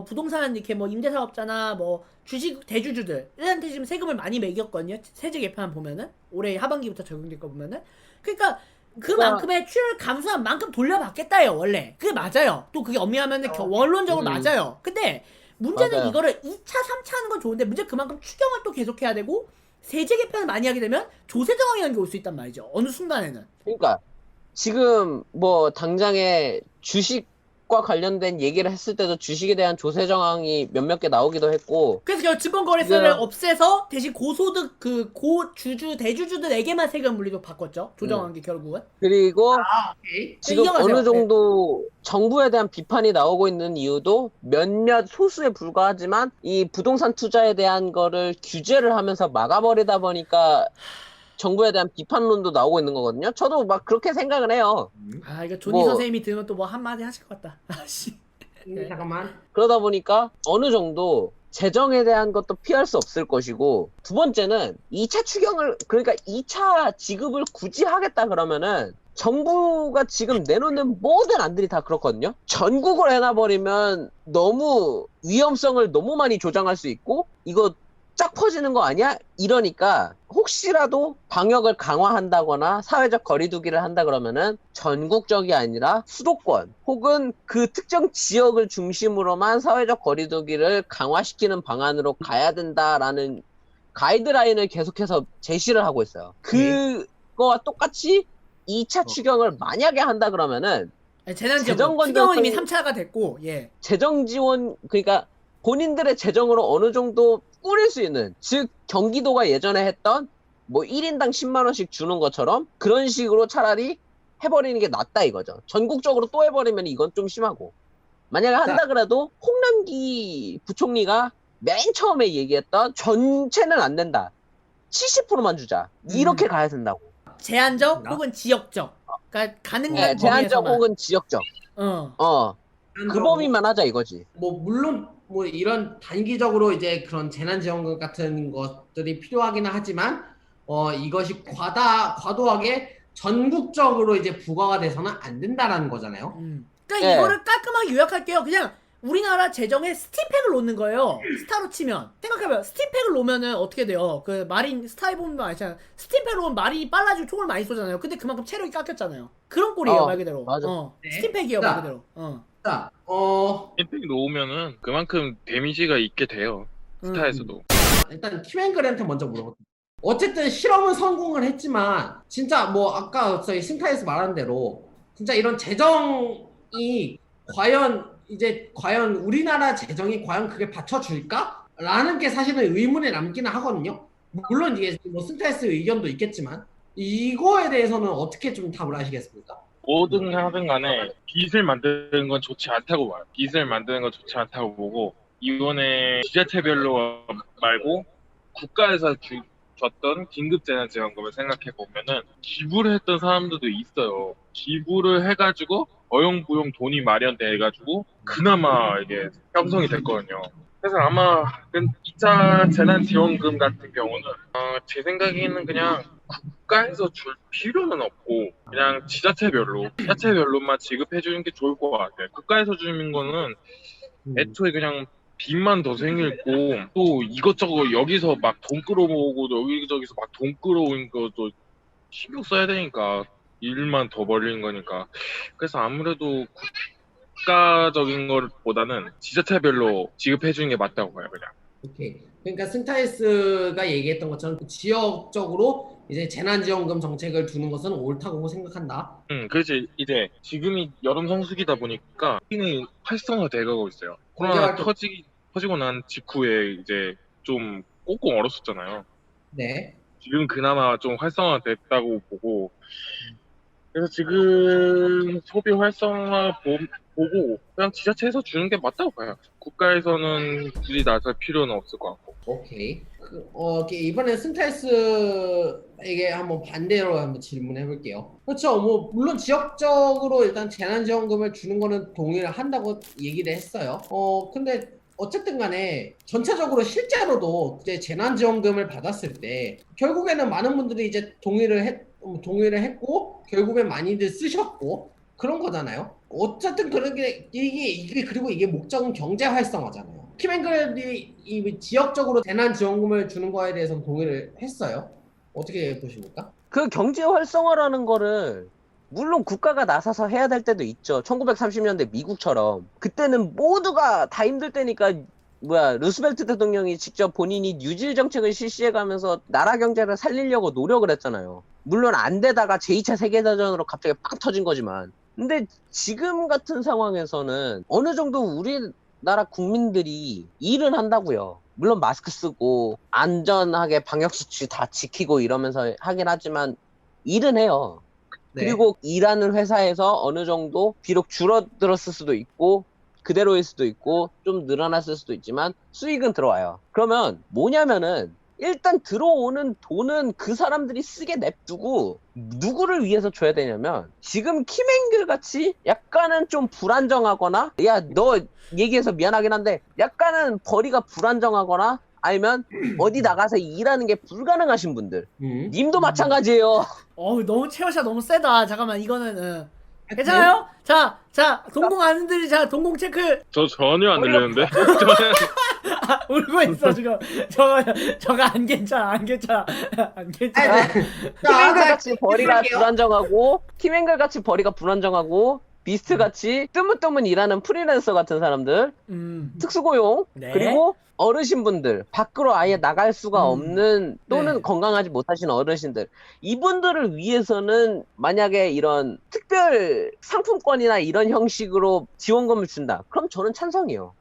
S4: 부동산 이렇게 뭐 임대사업자나 뭐 주식 대주주들한테 지금 세금을 많이 매겼거든요. 세제 개편안 보면은 올해 하반기부터 적용될 거 보면은. 그러니까 그만큼의 출혈 감소한 만큼 돌려받겠다예요, 원래. 그게 맞아요. 또 그게 엄밀하면 원론적으로 맞아요. 근데 문제는
S3: 맞아요.
S4: 이거를 2차, 3차 하는 건 좋은데 문제 그만큼 추경을 또 계속해야 되고 세제 개편을 많이 하게 되면 조세 정황이라는 게 올 수 있단 말이죠. 어느 순간에는.
S3: 그러니까 지금 뭐 당장에 주식과 관련된 얘기를 했을 때도 주식에 대한 조세 정황이 몇몇 개 나오기도 했고,
S4: 그래서 결국 증권거래세를
S3: 지금-
S4: 없애서 대신 고소득 그 고주주 대주주들에게만 세금 물리도 바꿨죠. 조정한 게 결국은.
S3: 그리고
S2: 오케이.
S3: 지금
S4: 이어가세요.
S3: 어느 정도 정부에 대한 비판이 나오고 있는 이유도 몇몇 소수에 불과하지만 이 부동산 투자에 대한 거를 규제를 하면서 막아버리다 보니까 정부에 대한 비판론도 나오고 있는 거거든요. 저도 막 그렇게 생각을 해요.
S4: 아 이거 조니
S3: 뭐-
S4: 선생님이 들으면 또 뭐 한마디 하실 것 같다. 아씨.
S2: 잠깐만.
S3: 그러다 보니까 어느 정도 재정에 대한 것도 피할 수 없을 것이고, 두 번째는 2차 추경을, 그러니까 2차 지급을 굳이 하겠다 그러면은 정부가 지금 내놓는 모든 안들이 다 그렇거든요. 전국을 해놔버리면 너무 위험성을 너무 많이 조장할 수 있고, 이거 쫙 퍼지는 거 아니야? 이러니까 혹시라도 방역을 강화한다거나 사회적 거리두기를 한다 그러면은 전국적이 아니라 수도권 혹은 그 특정 지역을 중심으로만 사회적 거리두기를 강화시키는 방안으로 가야 된다라는 가이드라인을 계속해서 제시를 하고 있어요. 그거와 똑같이 2차 추경을 만약에 한다 그러면은
S4: 재난지원금 추경은 이미 3차가 됐고 예.
S3: 재정 지원, 그러니까 본인들의 재정으로 어느 정도 꾸릴 수 있는, 즉 경기도가 예전에 했던 뭐 1인당 10만 원씩 주는 것처럼 그런 식으로 차라리 해버리는 게 낫다 이거죠. 전국적으로 또 해버리면 이건 좀 심하고, 만약에 한다 그래도 홍남기 부총리가 맨 처음에 얘기했던 전체는 안 된다, 70%만 주자, 이렇게 가야 된다고.
S4: 제한적 혹은 지역적. 그러니까 가능한
S3: 제한적
S4: 범위에서만.
S3: 혹은 지역적. 그 범위만 하자 이거지.
S2: 뭐 물론 뭐 이런 단기적으로 이제 그런 재난지원금 같은 것들이 필요하기는 하지만 이것이 과도하게 전국적으로 이제 부과가 돼서는 안 된다라는 거잖아요.
S4: 그러니까 이거를 깔끔하게 요약할게요. 그냥 우리나라 재정에 스팀팩을 놓는 거예요. 스타로 치면 생각해봐요. 스팀팩을 놓으면은 어떻게 돼요? 그 마린 스타일 보면 아시잖아요. 스팀팩을 놓으면 마린이 빨라지고 총을 많이 쏘잖아요. 근데 그만큼 체력이 깎였잖아요. 그런 꼴이에요, 말 그대로.
S3: 맞아.
S2: 네.
S4: 스팀팩이에요,
S2: 자.
S4: 말 그대로.
S2: 자,
S5: 햄팩 놓으면은 그만큼 데미지가 있게 돼요. 스타에서도.
S2: 일단 키맨글한테 먼저 물어볼게요. 어쨌든 실험은 성공을 했지만 진짜 뭐 아까 저희 신타에서 말한 대로 진짜 이런 재정이 과연 우리나라 재정이 과연 그게 받쳐줄까? 라는 게 사실은 의문에 남기는 하거든요. 물론 이게 뭐 신타에스 의견도 있겠지만 이거에 대해서는 어떻게 좀 답을 하시겠습니까?
S5: 뭐든 하든 간에 빚을 만드는 건 좋지 않다고 봐요. 빚을 만드는 건 좋지 않다고 보고, 이번에 지자체별로 말고 국가에서 줬던 긴급재난지원금을 생각해 보면은 기부를 했던 사람들도 있어요. 기부를 해가지고 어용부용 돈이 마련돼가지고 그나마 이게 형성이 됐거든요. 그래서 아마 2차 재난지원금 같은 경우는 제 생각에는 그냥 국가에서 줄 필요는 없고 그냥 지자체별로만 지급해 주는 게 좋을 것 같아요. 국가에서 주는 거는 애초에 그냥 빚만 더 생기고 또 이것저것 여기서 막 돈 끌어모으고 여기저기서 막 돈 끌어오는 것도 신경 써야 되니까 일만 더 벌리는 거니까. 그래서 아무래도 국가적인 것보다는 지자체별로 지급해 주는 게 맞다고 봐요. 그냥.
S2: 오케이. 그러니까 승타이스가 얘기했던 것처럼 지역적으로 이제 재난지원금 정책을 두는 것은 옳다고 생각한다.
S5: 그렇지. 이제 지금이 여름 성수기다 보니까 이 활성화돼가고 있어요. 코로나 터지고 난 직후에 이제 좀 꽁꽁 얼었었잖아요.
S2: 네.
S5: 지금 그나마 좀 활성화됐다고 보고, 그래서 지금 소비 활성화 보고 그냥 지자체에서 주는 게 맞다고 봐요. 국가에서는 굳이 나설 필요는 없을 것 같고.
S2: 오케이. 이번에 승타이스에게 한번 반대로 한번 질문해 볼게요. 그렇죠. 뭐 물론 지역적으로 일단 재난지원금을 주는 거는 동의를 한다고 얘기를 했어요. 근데 어쨌든 간에 전체적으로 실제로도 이제 재난지원금을 받았을 때 결국에는 많은 분들이 이제 동의를 했고 결국엔 많이들 쓰셨고 그런 거잖아요. 어쨌든 그런 게 그리고 이게 목적은 경제 활성화잖아요. 키맨글이 이 지역적으로 재난지원금을 주는 거에 대해서는 동의를 했어요. 어떻게 보십니까?
S3: 그 경제 활성화라는 거를 물론 국가가 나서서 해야 될 때도 있죠. 1930년대 미국처럼. 그때는 모두가 다 힘들 때니까 루스벨트 대통령이 직접 본인이 뉴딜 정책을 실시해가면서 나라 경제를 살리려고 노력을 했잖아요. 물론 안 되다가 제2차 세계대전으로 갑자기 빵 터진 거지만. 근데 지금 같은 상황에서는 어느 정도 우리나라 국민들이 일은 한다고요. 물론 마스크 쓰고 안전하게 방역수칙 다 지키고 이러면서 하긴 하지만 일은 해요.
S2: 네.
S3: 그리고 일하는 회사에서 어느 정도 비록 줄어들었을 수도 있고 그대로일 수도 있고 좀 늘어났을 수도 있지만 수익은 들어와요. 그러면 뭐냐면은 일단 들어오는 돈은 그 사람들이 쓰게 냅두고 누구를 위해서 줘야 되냐면 지금 키맨글 같이 약간은 좀 불안정하거나 야 너 얘기해서 미안하긴 한데 약간은 벌이가 불안정하거나 아니면 어디 나가서 일하는 게 불가능하신 분들 님도 마찬가지예요.
S4: 너무 체어샷 너무 세다. 잠깐만 이거는 괜찮아요? 자 동공 아는들이 자 동공 체크.
S5: 저 전혀 안 들리는데?
S4: 울고 있어 지금. 저가 안 괜찮아.
S3: 키맨글같이 벌이가 불안정하고 키맨글같이 벌이가 불안정하고 비스트같이 뜨문뜨문 일하는 프리랜서 같은 사람들 특수고용
S4: 네.
S3: 그리고 어르신분들 밖으로 아예 나갈 수가 없는 또는
S4: 네.
S3: 건강하지 못하신 어르신들 이분들을 위해서는 만약에 이런 특별 상품권이나 이런 형식으로 지원금을 준다 그럼 저는 찬성이에요.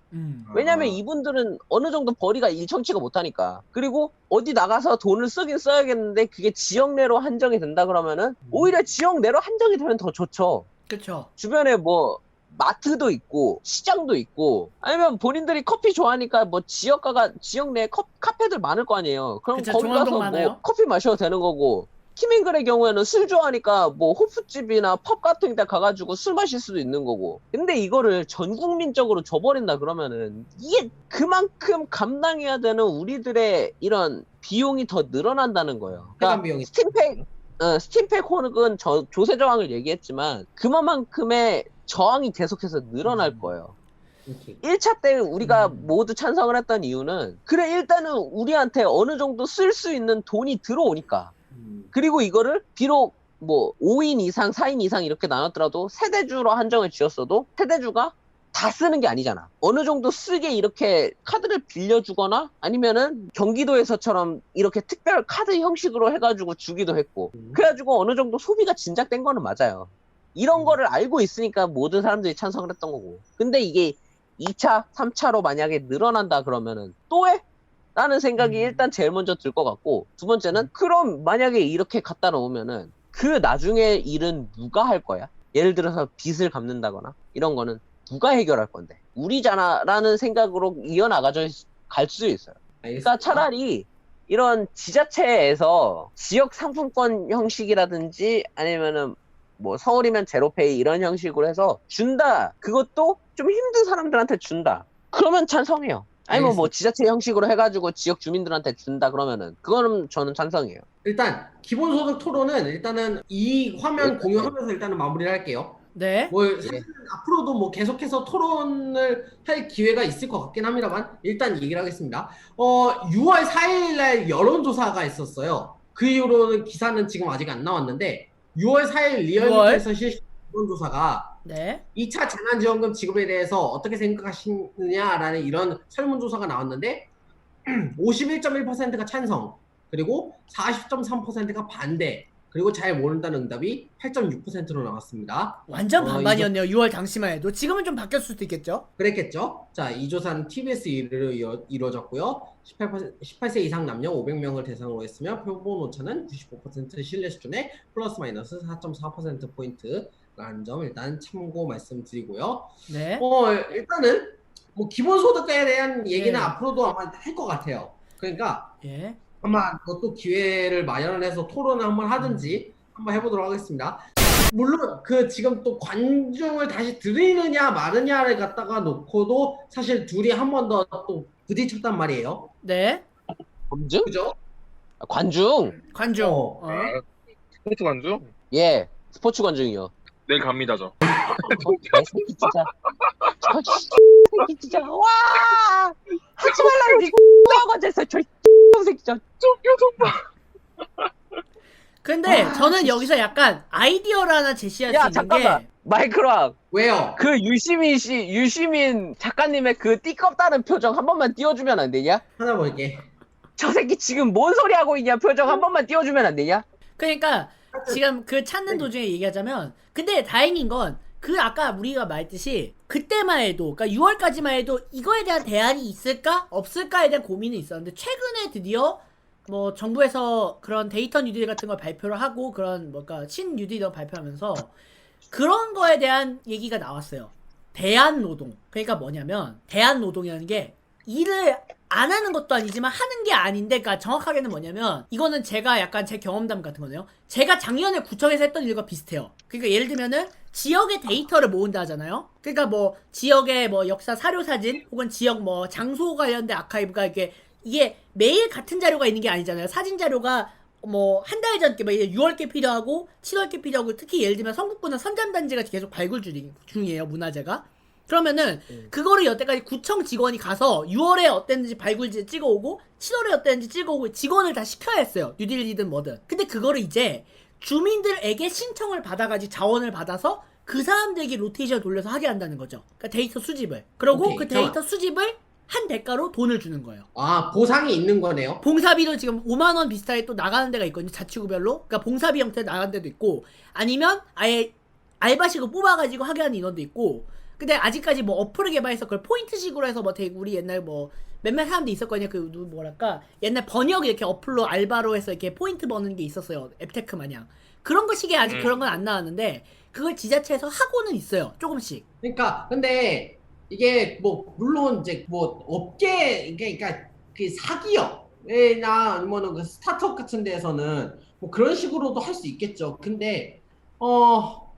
S3: 왜냐면 이분들은 어느 정도 벌이가 일정치가 못하니까. 그리고 어디 나가서 돈을 쓰긴 써야겠는데 그게 지역 내로 한정이 된다 그러면은 오히려 지역 내로 한정이 되면 더 좋죠.
S4: 그쵸.
S3: 주변에 뭐 마트도 있고 시장도 있고 아니면 본인들이 커피 좋아하니까 뭐 지역 내에 카페들 많을 거 아니에요. 그럼
S4: 그쵸,
S3: 거기 가서
S4: 중앙동 많아요.
S3: 뭐 커피 마셔도 되는 거고 키맨글의 경우에는 술 좋아하니까 뭐 호프집이나 펍 같은 데 가가지고 술 마실 수도 있는 거고. 근데 이거를 전 국민적으로 줘버린다 그러면은 이게 그만큼 감당해야 되는 우리들의 이런 비용이 더 늘어난다는 거예요. 그러니까
S2: 비용이.
S3: 스팀팩 호르은 조세 저항을 얘기했지만 그만큼의 저항이 계속해서 늘어날 거예요. 1차 때 우리가 모두 찬성을 했던 이유는 그래 일단은 우리한테 어느 정도 쓸 수 있는 돈이 들어오니까 그리고 이거를 비록 뭐 5인 이상 4인 이상 이렇게 나눴더라도 세대주로 한정을 지었어도 세대주가 다 쓰는 게 아니잖아. 어느 정도 쓰게 이렇게 카드를 빌려주거나 아니면은 경기도에서처럼 이렇게 특별 카드 형식으로 해가지고 주기도 했고 그래가지고 어느 정도 소비가 진작된 거는 맞아요. 이런 거를 알고 있으니까 모든 사람들이 찬성을 했던 거고. 근데 이게 2차, 3차로 만약에 늘어난다 그러면은 또 해? 라는 생각이 일단 제일 먼저 들 것 같고 두 번째는 그럼 만약에 이렇게 갖다 놓으면은 그 나중에 일은 누가 할 거야? 예를 들어서 빚을 갚는다거나 이런 거는 누가 해결할 건데? 우리잖아 라는 생각으로 이어나가져 갈 수 있어요. 그러니까 차라리 이런 지자체에서 지역 상품권 형식이라든지 아니면은 뭐 서울이면 제로페이 이런 형식으로 해서 준다. 그것도 좀 힘든 사람들한테 준다. 그러면 찬성해요. 아니면 뭐 지자체 형식으로 해가지고 지역 주민들한테 준다 그러면은 그거는 저는 찬성이에요.
S2: 일단 기본소득 토론은 일단은 이 화면 공유하면서 일단은 마무리를 할게요.
S4: 네.
S2: 뭐 사실 앞으로도 뭐 계속해서 토론을 할 기회가 있을 것 같긴 합니다만 일단 얘기를 하겠습니다. 6월 4일날 여론조사가 있었어요. 그 이후로는 기사는 지금 아직 안 나왔는데 6월 4일 리얼미터에서 실시한 여론조사가
S4: 네.
S2: 2차 재난지원금 지급에 대해서 어떻게 생각하시느냐라는 이런 설문조사가 나왔는데 51.1%가 찬성, 그리고 40.3%가 반대, 그리고 잘 모른다는 응답이 8.6%로 나왔습니다.
S4: 완전 반반이었네요. 6월 당시만 해도. 지금은 좀 바뀌었을 수도 있겠죠?
S2: 그랬겠죠. 자, 이 조사는 TBS 일으로 이루어졌고요. 18세 이상 남녀 500명을 대상으로 했으며 표본 오차는 95% 신뢰 수준에 플러스 마이너스 4.4%포인트라는 점 일단 참고 말씀드리고요.
S4: 네.
S2: 일단은 뭐 기본소득에 대한 얘기는
S4: 예.
S2: 앞으로도 아마 할 것 같아요. 그러니까
S4: 예.
S2: 아마 그것도 기회를 마련을 해서 토론을 한번 하든지 한번 해보도록 하겠습니다. 물론 그 지금 또 관중을 다시 들이느냐 마느냐를 갖다가 놓고도 사실 둘이 한 번 더 또 부딪혔단 말이에요.
S4: 네.
S3: 관중?
S2: 그죠?
S3: 관중?
S4: 관중.
S5: 스포츠 관중?
S3: 예, 스포츠 관중이요.
S5: 내일 갑니다 저.
S3: 개새끼 진짜. 저 새끼 진짜. 와! 하지 말라 이거 하고 됐어. 저 새끼 진짜.
S4: 근데 저는 여기서 약간 아이디어를 하나 제시할 수
S3: 야
S4: 있는
S3: 잠깐만.
S4: 게
S3: 마이크랑
S2: 왜요?
S3: 그 유시민 작가님의 그 띠껍다는 표정 한 번만 띄워주면 안 되냐?
S2: 하나 볼게.
S3: 저 새끼 지금 뭔 소리 하고 있냐? 표정 한 번만 띄워주면 안 되냐?
S4: 그러니까 지금 그 찾는 도중에 얘기하자면 근데 다행인 건 그 아까 우리가 말했듯이 그때만 해도 그러니까 6월까지만 해도 이거에 대한 대안이 있을까 없을까에 대한 고민이 있었는데 최근에 드디어 뭐 정부에서 그런 데이터 뉴딜 같은 걸 발표를 하고 그런 뭔가 신뉴딜을 발표하면서 그런 거에 대한 얘기가 나왔어요. 대안 노동. 그러니까 뭐냐면 대안 노동이라는 게 일을 안 하는 것도 아니지만 하는 게 아닌데 그러니까 정확하게는 뭐냐면 이거는 제가 약간 제 경험담 같은 거네요. 제가 작년에 구청에서 했던 일과 비슷해요. 그러니까 예를 들면은 지역의 데이터를 모은다 하잖아요. 그러니까 뭐 지역의 뭐 역사 사료 사진 혹은 지역 뭐 장소 관련된 아카이브가 이게 매일 같은 자료가 있는 게 아니잖아요. 사진 자료가 뭐 한 달 전께 뭐 6월께 필요하고 7월께 필요하고 특히 예를 들면 성북구는 선잠단지가 계속 발굴 중이에요. 문화재가. 그러면은 그거를 여태까지 구청 직원이 가서 6월에 어땠는지 발굴지 찍어오고 7월에 어땠는지 찍어오고 직원을 다 시켜야 했어요. 뉴딜이든 뭐든. 근데 그거를 이제 주민들에게 신청을 받아가지고 자원을 받아서 그 사람들에게 로테이션 돌려서 하게 한다는 거죠. 그러니까 데이터 수집을. 그리고
S2: 오케이,
S4: 그 데이터 수집을 한 대가로 돈을 주는 거예요.
S2: 아, 보상이 있는 거네요.
S4: 봉사비도 지금 5만원 비슷하게 또 나가는 데가 있거든요. 자치구별로. 그러니까 봉사비 형태로 나가는 데도 있고 아니면 아예 알바식으로 뽑아가지고 하게 하는 인원도 있고 근데 아직까지 뭐 어플을 개발해서 그걸 포인트식으로 해서 뭐 되게 우리 옛날 뭐 몇몇 사람도 있었거든요. 그 뭐랄까 옛날 번역 이렇게 어플로 알바로 해서 이렇게 포인트 버는 게 있었어요. 앱테크 마냥. 그런 거 식의 아직 그런 건 안 나왔는데 그걸 지자체에서 하고는 있어요. 조금씩.
S2: 그러니까 근데 이게 뭐 물론 이제 뭐 업계 그러니까 그 사기업이나 아니면은 그 스타트업 같은 데에서는 뭐 그런 식으로도 할 수 있겠죠. 근데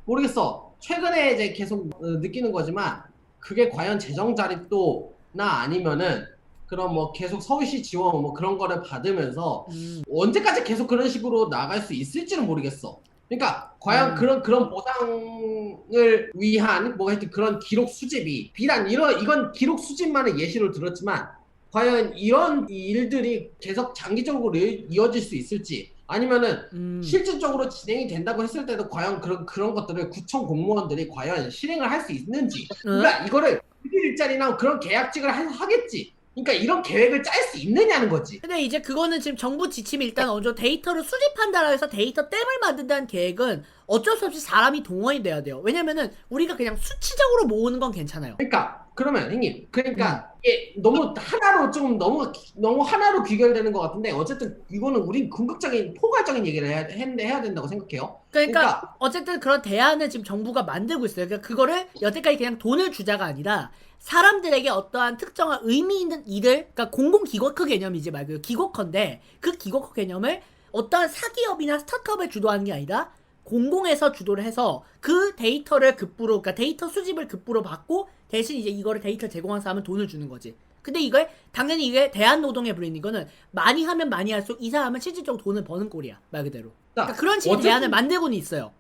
S2: 모르겠어. 최근에 이제 계속 느끼는 거지만 그게 과연 재정 자립도나 아니면은 그런 뭐 계속 서울시 지원 뭐 그런 거를 받으면서 언제까지 계속 그런 식으로 나갈 수 있을지는 모르겠어. 그러니까 과연 그런 보상을 위한 뭐 하여튼 그런 기록 수집이 비단 이건 기록 수집만을 예시로 들었지만 과연 이런 일들이 계속 장기적으로 이어질 수 있을지 아니면은 실질적으로 진행이 된다고 했을 때도 과연 그런 것들을 구청 공무원들이 과연 실행을 할 수 있는지. 그러니까 이거를 1일짜리나 그런 계약직을 하겠지. 그러니까 이런 계획을 짤 수 있느냐는 거지.
S4: 근데 이제 그거는 지금 정부 지침이 일단 어느 정도 데이터를 수집한다라 해서 데이터 댐을 만든다는 계획은 어쩔 수 없이 사람이 동원이 돼야 돼요. 왜냐면은 우리가 그냥 수치적으로 모으는 건 괜찮아요.
S2: 그러니까 그러면 형님, 그러니까 이게 너무 하나로 좀 너무 하나로 귀결되는 것 같은데 어쨌든 이거는 우린 궁극적인 포괄적인 얘기를 해야 된다고 생각해요.
S4: 그러니까 어쨌든 그런 대안을 지금 정부가 만들고 있어요. 그러니까 그거를 여태까지 그냥 돈을 주자가 아니라 사람들에게 어떠한 특정한 의미 있는 일을, 그러니까 공공기획화 개념이지 말고요. 기획화인데 그 기획화 개념을 어떠한 사기업이나 스타트업에 주도하는 게 아니라 공공에서 주도를 해서 그 데이터를 급부로, 그러니까 데이터 수집을 급부로 받고 대신 이제 이거를 데이터 제공한 사람은 돈을 주는 거지. 근데 이걸 당연히 이게 대한노동에 불리는 이거는 많이 하면 많이 할수록 이 사람은 실질적으로 돈을 버는 꼴이야, 말 그대로. 그러니까 그런 식의 대안을 만들고는 있어요.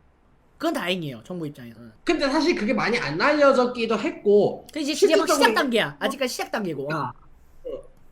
S4: 그건 다행이에요, 정부 입장에서는.
S2: 근데 사실 그게 많이 안 알려졌기도 했고.
S4: 그 이제 막 시작 단계야. 아직까지 시작 단계고.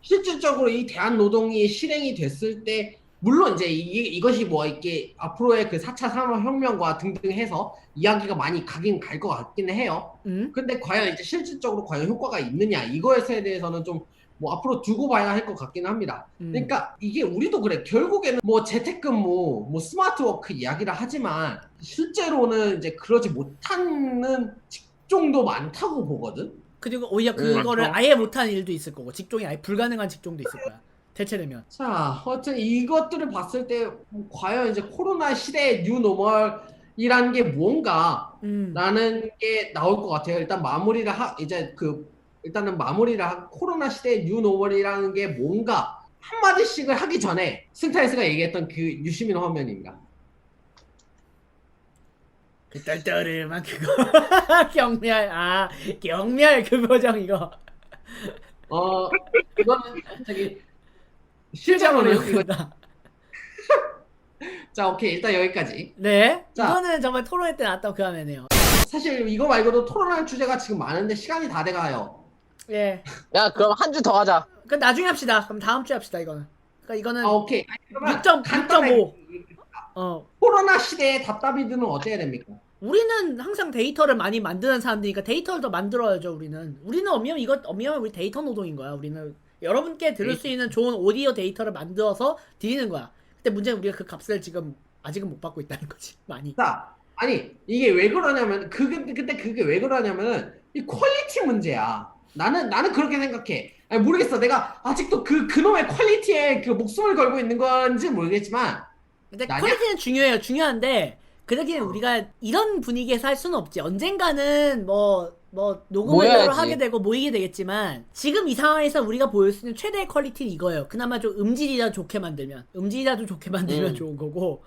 S2: 실질적으로 이 대한노동이 실행이 됐을 때 물론 이제 이것이 뭐 이게 앞으로의 그 4차 산업혁명과 등등 해서 이야기가 많이 가긴 갈 것 같기는 해요. 근데 과연 이제 실질적으로 과연 효과가 있느냐 이거에 대해서는 좀 뭐 앞으로 두고 봐야 할 것 같기는 합니다. 그러니까 이게 우리도 그래. 결국에는 뭐 재택근무, 뭐 스마트워크 이야기를 하지만 실제로는 이제 그러지 못하는 직종도 많다고 보거든.
S4: 그리고 오히려 그거를 아예 못하는 일도 있을 거고 직종이 아예 불가능한 직종도 있을 거야. 대체되면.
S2: 자, 어쨌든 이것들을 봤을 때 과연 이제 코로나 시대의 뉴노멀이라는 게 뭔가 라는 게 나올 것 같아요. 일단 일단은 코로나 시대의 뉴노멀이라는 게 뭔가 한마디씩을 하기 전에 승타이스가 얘기했던 그 유시민 화면입니다.
S4: 그 떨떠름한 그거. 경멸 그 표정 이거.
S2: 이거는 저기 실제로는 이거. 자, 오케이. 일단 여기까지.
S4: 네.
S2: 자,
S4: 이거는 정말 토론회 때 나왔던 그 화면이에요.
S2: 사실 이거 말고도 토론할 주제가 지금 많은데 시간이 다 돼가요.
S4: 예.
S3: 야, 그럼 한 주 더 하자.
S4: 그럼 나중에 합시다. 그럼 다음 주에 합시다 이거는. 그러니까 이거는
S2: 오케이. 그러면
S4: 6.5.
S2: 코로나 시대의 답답이들은 어때야 됩니까?
S4: 우리는 항상 데이터를 많이 만드는 사람들이니까 데이터를 더 만들어야죠. 우리는 엄밀하면 우리 데이터 노동인 거야. 우리는 여러분께 들을 수 있는 좋은 오디오 데이터를 만들어서 드리는 거야. 근데 문제는 우리가 그 값을 지금 아직은 못 받고 있다는 거지. 많이.
S2: 자, 아니 이게 왜 그러냐면 근데 그게 왜 그러냐면은 이 퀄리티 문제야. 나는 그렇게 생각해. 아니, 모르겠어. 내가 아직도 그놈의 퀄리티에 그 목숨을 걸고 있는 건지 모르겠지만.
S4: 근데 퀄리티는 중요해요. 중요한데 그러기엔 우리가 이런 분위기에서 할 수는 없지. 언젠가는 뭐 녹음을 따로 하게 되고 모이게 되겠지만 지금 이 상황에서 우리가 보일 수 있는 최대의 퀄리티는 이거예요. 그나마 좀 음질이라도 좋게 만들면 좋은 거고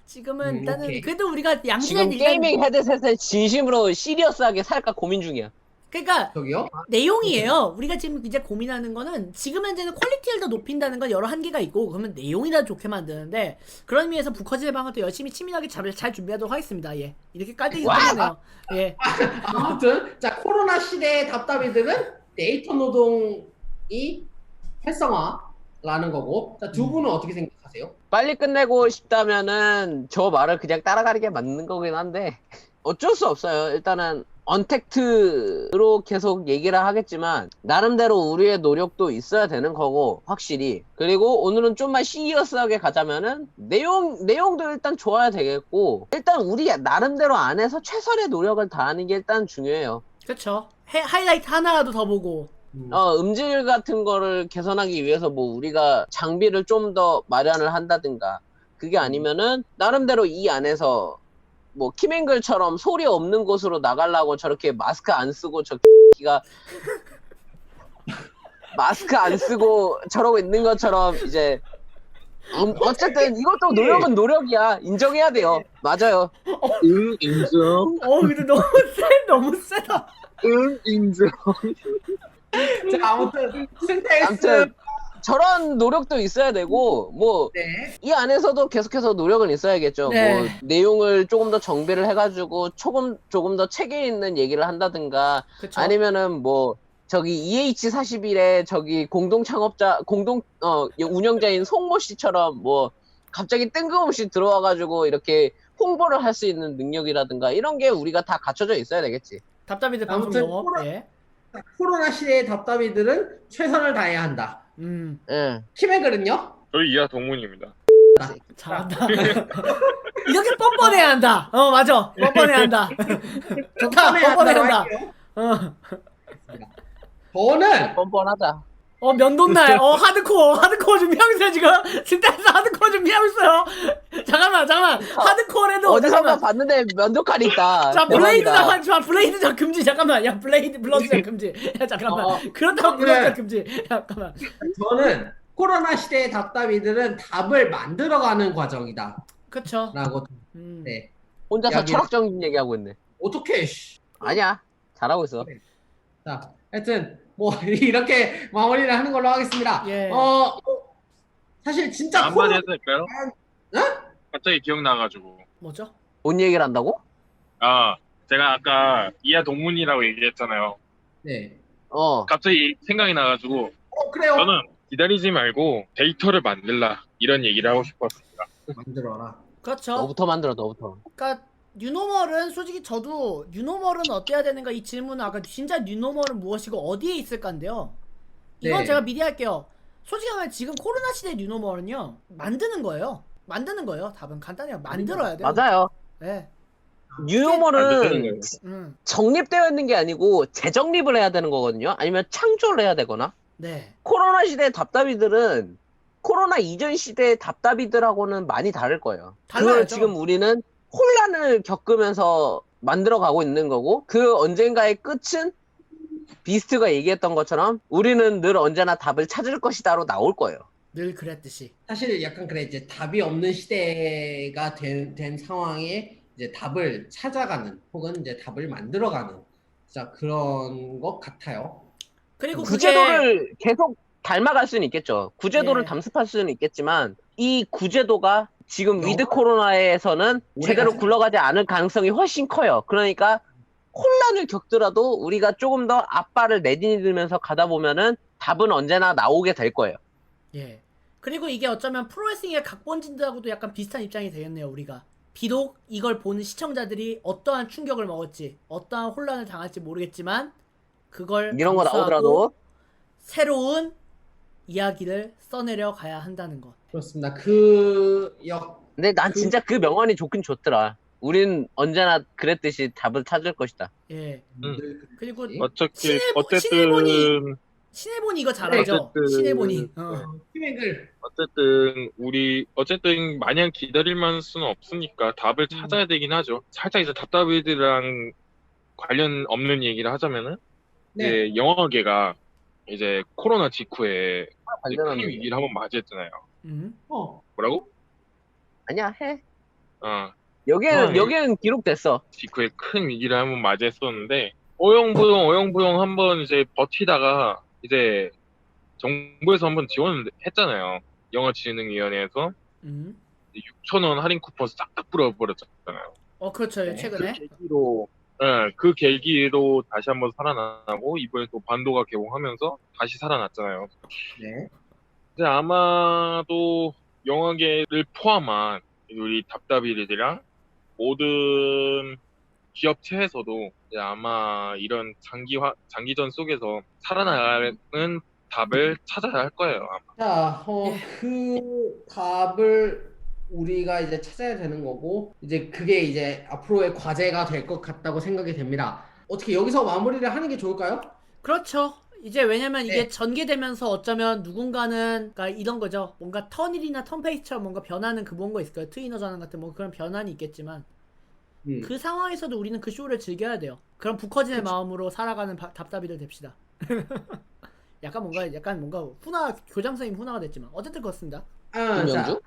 S4: 지금은 일단은
S2: 오케이.
S4: 그래도 우리가
S3: 지금
S4: 양질의
S3: 게이밍 헤드셋을 진심으로 시리어스하게 살까 고민 중이야.
S4: 그러니까
S2: 저기요?
S4: 내용이에요. 우리가 지금 이제 고민하는 거는 지금 현재는 퀄리티를 더 높인다는 건 여러 한계가 있고 그러면 내용이라도 좋게 만드는데 그런 의미에서 북커진의 방은 또 열심히 치밀하게 잘 준비하도록 하겠습니다. 예. 이렇게 깔때기가 끝나네요. 예.
S2: 아무튼 자, 코로나 시대의 답답이들은 데이터 노동이 활성화라는 거고. 자, 두 분은 어떻게 생각하세요?
S3: 빨리 끝내고 싶다면은 저 말을 그냥 따라가는 게 맞는 거긴 한데 어쩔 수 없어요. 일단은 언택트로 계속 얘기를 하겠지만 나름대로 우리의 노력도 있어야 되는 거고 확실히. 그리고 오늘은 좀만 시리어스하게 가자면은 내용도 일단 좋아야 되겠고 일단 우리 나름대로 안에서 최선의 노력을 다하는 게 일단 중요해요.
S4: 그렇죠. 하이라이트 하나라도 더 보고
S3: 음질 같은 거를 개선하기 위해서 뭐 우리가 장비를 좀 더 마련을 한다든가 그게 아니면은 나름대로 이 안에서 뭐 키맹글처럼 소리 없는 곳으로 나가려고 저렇게 마스크 안 쓰고 기가 마스크 안 쓰고 저러고 있는 것처럼 이제 어쨌든 이것도 노력은 노력이야. 인정해야 돼요. 맞아요.
S5: 인정.
S4: 근데 너무 세다.
S5: 인정.
S2: 자, 아무튼 승타이스.
S3: 아무튼 저런 노력도 있어야 되고 뭐 이 안에서도 계속해서 노력은 있어야겠죠.
S4: 네.
S3: 뭐 내용을 조금 더 정비를 해가지고 조금 더 체계 있는 얘기를 한다든가
S4: 그쵸?
S3: 아니면은 뭐 저기 EH41의 저기 운영자인 송모 씨처럼 뭐 갑자기 뜬금없이 들어와가지고 이렇게 홍보를 할 수 있는 능력이라든가 이런 게 우리가 다 갖춰져 있어야 되겠지.
S4: 답답이들 방송
S2: 아무튼
S4: 영업. 예.
S2: 코로나 시대의 답답이들은 최선을 다해야 한다.
S3: 예.
S2: 키맥글은요?
S5: 저희 이하 동문입니다.
S4: 잘한다. 이렇게 뻔뻔해야 한다. 맞아. 뻔뻔해야 한다. 좋다. 뻔뻔해야 한다.
S2: 할게요.
S4: 어.
S2: 저는
S3: 뻔뻔하자.
S4: 면돈날. 하드코어 준비하고 있어요, 지금. 스탠스 하드코어 준비하고 있어요. 잠깐만. 하드코어래도.
S3: 어디선가 봤는데 면도칼이 있다.
S4: 자, 블레이드
S3: 대박이다.
S4: 블레이드 금지. 잠깐만. 야, 블레이드 블러드 금지. 야, 잠깐만. 그렇다고 블러드 금지. 잠깐만.
S2: 저는 코로나 시대의 답답이들은 답을 만들어가는 과정이다.
S4: 그쵸.
S2: 라고
S4: 음.
S2: 네.
S3: 혼자서
S2: 이야기를-
S3: 철학적인 얘기하고 있네.
S2: 어떻게 씨.
S3: 아니야. 잘하고 있어.
S2: 자, 하여튼 뭐 이렇게 마무리를 하는 걸로 하겠습니다.
S4: 예.
S2: 사실 진짜
S5: 한마디 해도 될까요?
S2: 응?
S5: 갑자기 기억나가지고.
S4: 뭐죠?
S3: 뭔 얘기를 한다고?
S5: 제가 아까 이하 동문이라고 얘기했잖아요.
S2: 네.
S5: 갑자기 생각이 나가지고
S2: 그래요.
S5: 저는 기다리지 말고 데이터를 만들라 이런 얘기를 하고 싶었습니다.
S2: 만들어라.
S4: 그렇죠.
S3: 너부터 만들어, 너부터.
S4: 그러니까 뉴노멀은 솔직히 저도 뉴노멀은 어때야 되는가 이 질문은 아까 진짜 뉴노멀은 무엇이고 어디에 있을까인데요. 이건
S2: 네.
S4: 제가 미리 할게요. 솔직히 말하면 지금 코로나 시대 뉴노멀은요. 만드는 거예요. 답은 간단해요. 만들어야 돼요.
S3: 맞아요.
S4: 네.
S3: 뉴노멀은
S4: 음.
S3: 정립되어 있는 게 아니고 재정립을 해야 되는 거거든요. 아니면 창조를 해야 되거나.
S4: 네.
S3: 코로나 시대의 답답이들은 코로나 이전 시대의 답답이들하고는 많이 다를 거예요. 그걸
S4: 달라야죠.
S3: 지금 우리는 혼란을 겪으면서 만들어가고 있는 거고 그 언젠가의 끝은 비스트가 얘기했던 것처럼 우리는 늘 언제나 답을 찾을 것이다로 나올 거예요.
S4: 늘 그랬듯이.
S2: 사실 약간 그래 이제 답이 없는 시대가 된 상황에 이제 답을 찾아가는 혹은 이제 답을 만들어가는 진짜 그런 것 같아요.
S4: 그리고
S3: 구제도를 계속 닮아갈 수는 있겠죠. 구제도를
S4: 예.
S3: 담습할 수는 있겠지만 이 구제도가 지금
S2: 어?
S3: 위드 코로나에서는 제대로
S2: 오래가지?
S3: 굴러가지 않을 가능성이 훨씬 커요. 그러니까 혼란을 겪더라도 우리가 조금 더 앞발을 내디디면서 가다 보면은 답은 언제나 나오게 될 거예요.
S4: 예. 그리고 이게 어쩌면 프로레슬링의 각본진들하고도 약간 비슷한 입장이 되겠네요, 우리가. 비록 이걸 보는 시청자들이 어떠한 충격을 먹을지, 어떠한 혼란을 당할지 모르겠지만 그걸
S3: 이런 거
S4: 감수하고
S3: 나오더라도
S4: 새로운 이야기를 써내려 가야 한다는 것.
S2: 그렇습니다.
S3: 근데 난 진짜 그 명언이 좋긴 좋더라. 우린 언제나 그랬듯이 답을 찾을 것이다.
S4: 예. 그리고
S5: 어쨌든
S4: 신혜본이 이거 잘하죠.
S5: 어쨌든-
S4: 신혜본이.
S2: 키맥글
S5: 어쨌든 마냥 기다릴만 수는 없으니까 답을 찾아야 되긴 하죠. 살짝 이제 답답이들이랑 관련 없는 얘기를 하자면은
S2: 네.
S5: 이제 영화계가 이제 코로나 직후에 이제 큰
S3: 관련하는
S5: 위기를 한번 맞이했잖아요. 뭐라고?
S3: 아니야 해.
S5: 네.
S3: 여기는 기록됐어.
S5: 직후에 큰 위기를 한번 맞이했었는데 어영부영 한번 이제 버티다가 이제 정부에서 한번 지원을 했잖아요. 영화진흥위원회에서 6,000원 할인 쿠폰 싹다 뿌려버렸잖아요.
S4: 그렇죠.
S2: 네.
S4: 최근에.
S5: 그 계기로 다시 한번 살아나고 이번에 또 반도가 개봉하면서 다시 살아났잖아요.
S2: 네.
S5: 이제 아마도 영화계를 포함한 우리 답답이들이랑 모든 기업체에서도 이제 아마 이런 장기전 속에서 살아나가는 답을 찾아야 할 거예요. 아마.
S2: 자, 그 답을 우리가 이제 찾아야 되는 거고, 이제 그게 이제 앞으로의 과제가 될 것 같다고 생각이 됩니다. 어떻게 여기서 마무리를 하는 게 좋을까요?
S4: 그렇죠. 이제 왜냐면 이게
S2: 네.
S4: 전개되면서 어쩌면 누군가는 그러니까 이런 거죠. 뭔가 턴일이나 턴페이스처럼 뭔가 변하는 그런 거 있을 거예요. 트위너 전환 같은 뭐 그런 변환이 있겠지만 그 상황에서도 우리는 그 쇼를 즐겨야 돼요. 그럼 북커진의 마음으로 살아가는 답답이들 됩시다. 약간 뭔가 교장선생님 훈화가 됐지만 어쨌든 그렇습니다.
S3: 김명주?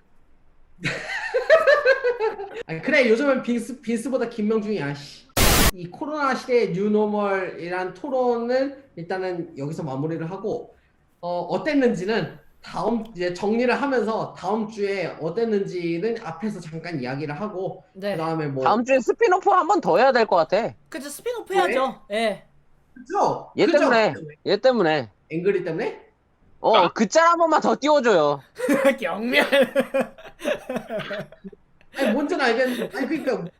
S2: 그래, 요즘은 빈스보다 김명중이야. 씨. 이 코로나 시대의 뉴노멀이란 토론은 일단은 여기서 마무리를 하고, 어땠는지는 이제 정리를 하면서 다음 주에 어땠는지는 앞에서 잠깐 이야기를 하고,
S4: 네.
S2: 그다음에 뭐
S3: 다음 주에 스피노프 한 번 더 해야 될 것 같아.
S4: 그죠, 스피노프 해야죠. 예.
S2: 그죠?
S3: 얘
S2: 그죠?
S3: 때문에.
S2: 앵그리 때문에?
S3: 그 짤 한 번만 더 띄워줘요.
S4: 경멸.
S2: 아니 뭔지는 알겠는데 아니 그러니까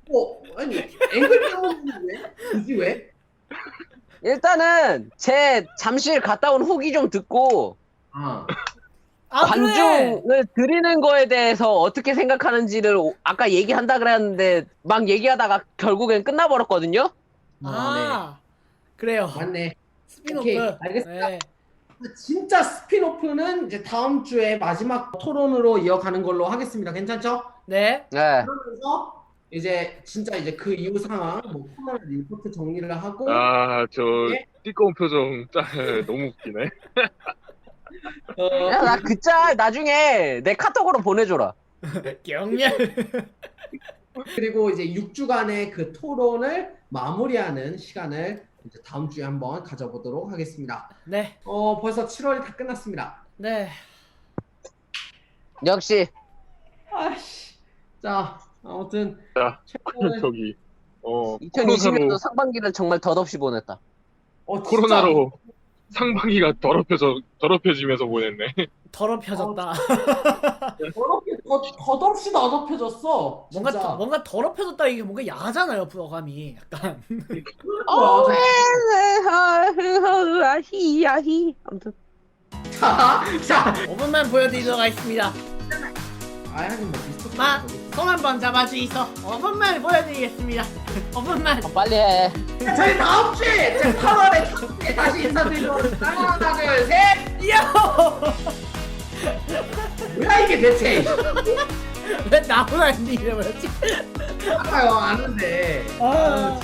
S2: 뭐 아니 앵글 때문에 왜? 굳이 왜?
S3: 일단은 제 잠실 갔다 온 후기 좀 듣고
S2: 아
S4: 아 그래.
S3: 관중을 드리는 거에 대해서 어떻게 생각하는지를 아까 얘기한다 그랬는데 막 얘기하다가 결국엔 끝나버렸거든요.
S4: 아 그래요.
S2: 맞네.
S4: 스피노프.
S2: 오케이, 알겠습니다.
S4: 네.
S2: 진짜 스피노프는 이제 다음 주에 마지막 토론으로 이어가는 걸로 하겠습니다. 괜찮죠?
S4: 네.
S3: 네.
S2: 그러면서 이제 진짜 이제 그 이후 상황 뭐 코너나 리포트 정리를 하고
S5: 저
S2: 예?
S5: 띠꺼운 표정 짤 너무 웃기네.
S3: 야, 나 그 짤 나중에 내 카톡으로 보내줘라.
S4: 경렬.
S2: 그리고 이제 6주간의 그 토론을 마무리하는 시간을 이제 다음 주에 한번 가져보도록 하겠습니다.
S4: 네.
S2: 벌써 7월이 다 끝났습니다.
S4: 네.
S3: 역시
S2: 아씨. 자, 아무튼
S5: 자,
S2: 최근에
S5: 저기
S3: 2020년도 상반기를 정말 덧없이 보냈다.
S2: 진짜
S5: 코로나로 상반기가 더럽혀지면서 보냈네.
S4: 더럽혀졌다.
S2: 더럽게 덧없이 더럽혀졌어.
S4: 뭔가
S2: 진짜.
S4: 뭔가 더럽혀졌다 이게 뭔가 야하잖아요 부어감이 약간.
S3: 히야히. 아무튼
S2: 자,
S4: 5분만 보여드리도록 하겠습니다.
S2: 하긴 뭐 비슷해.
S4: 손 한번 잡아주이소. 5분만 보여드리겠습니다. 5분만.
S3: 빨리 해.
S2: 저희 다음 주에 8월에 다음 주에 다시 인사드리도록 하나, 둘, 셋.
S4: 야!
S2: 뭐야 이게 대체?
S4: 왜 나만 안 이러지?
S2: 알아요, 아는데.
S4: 아.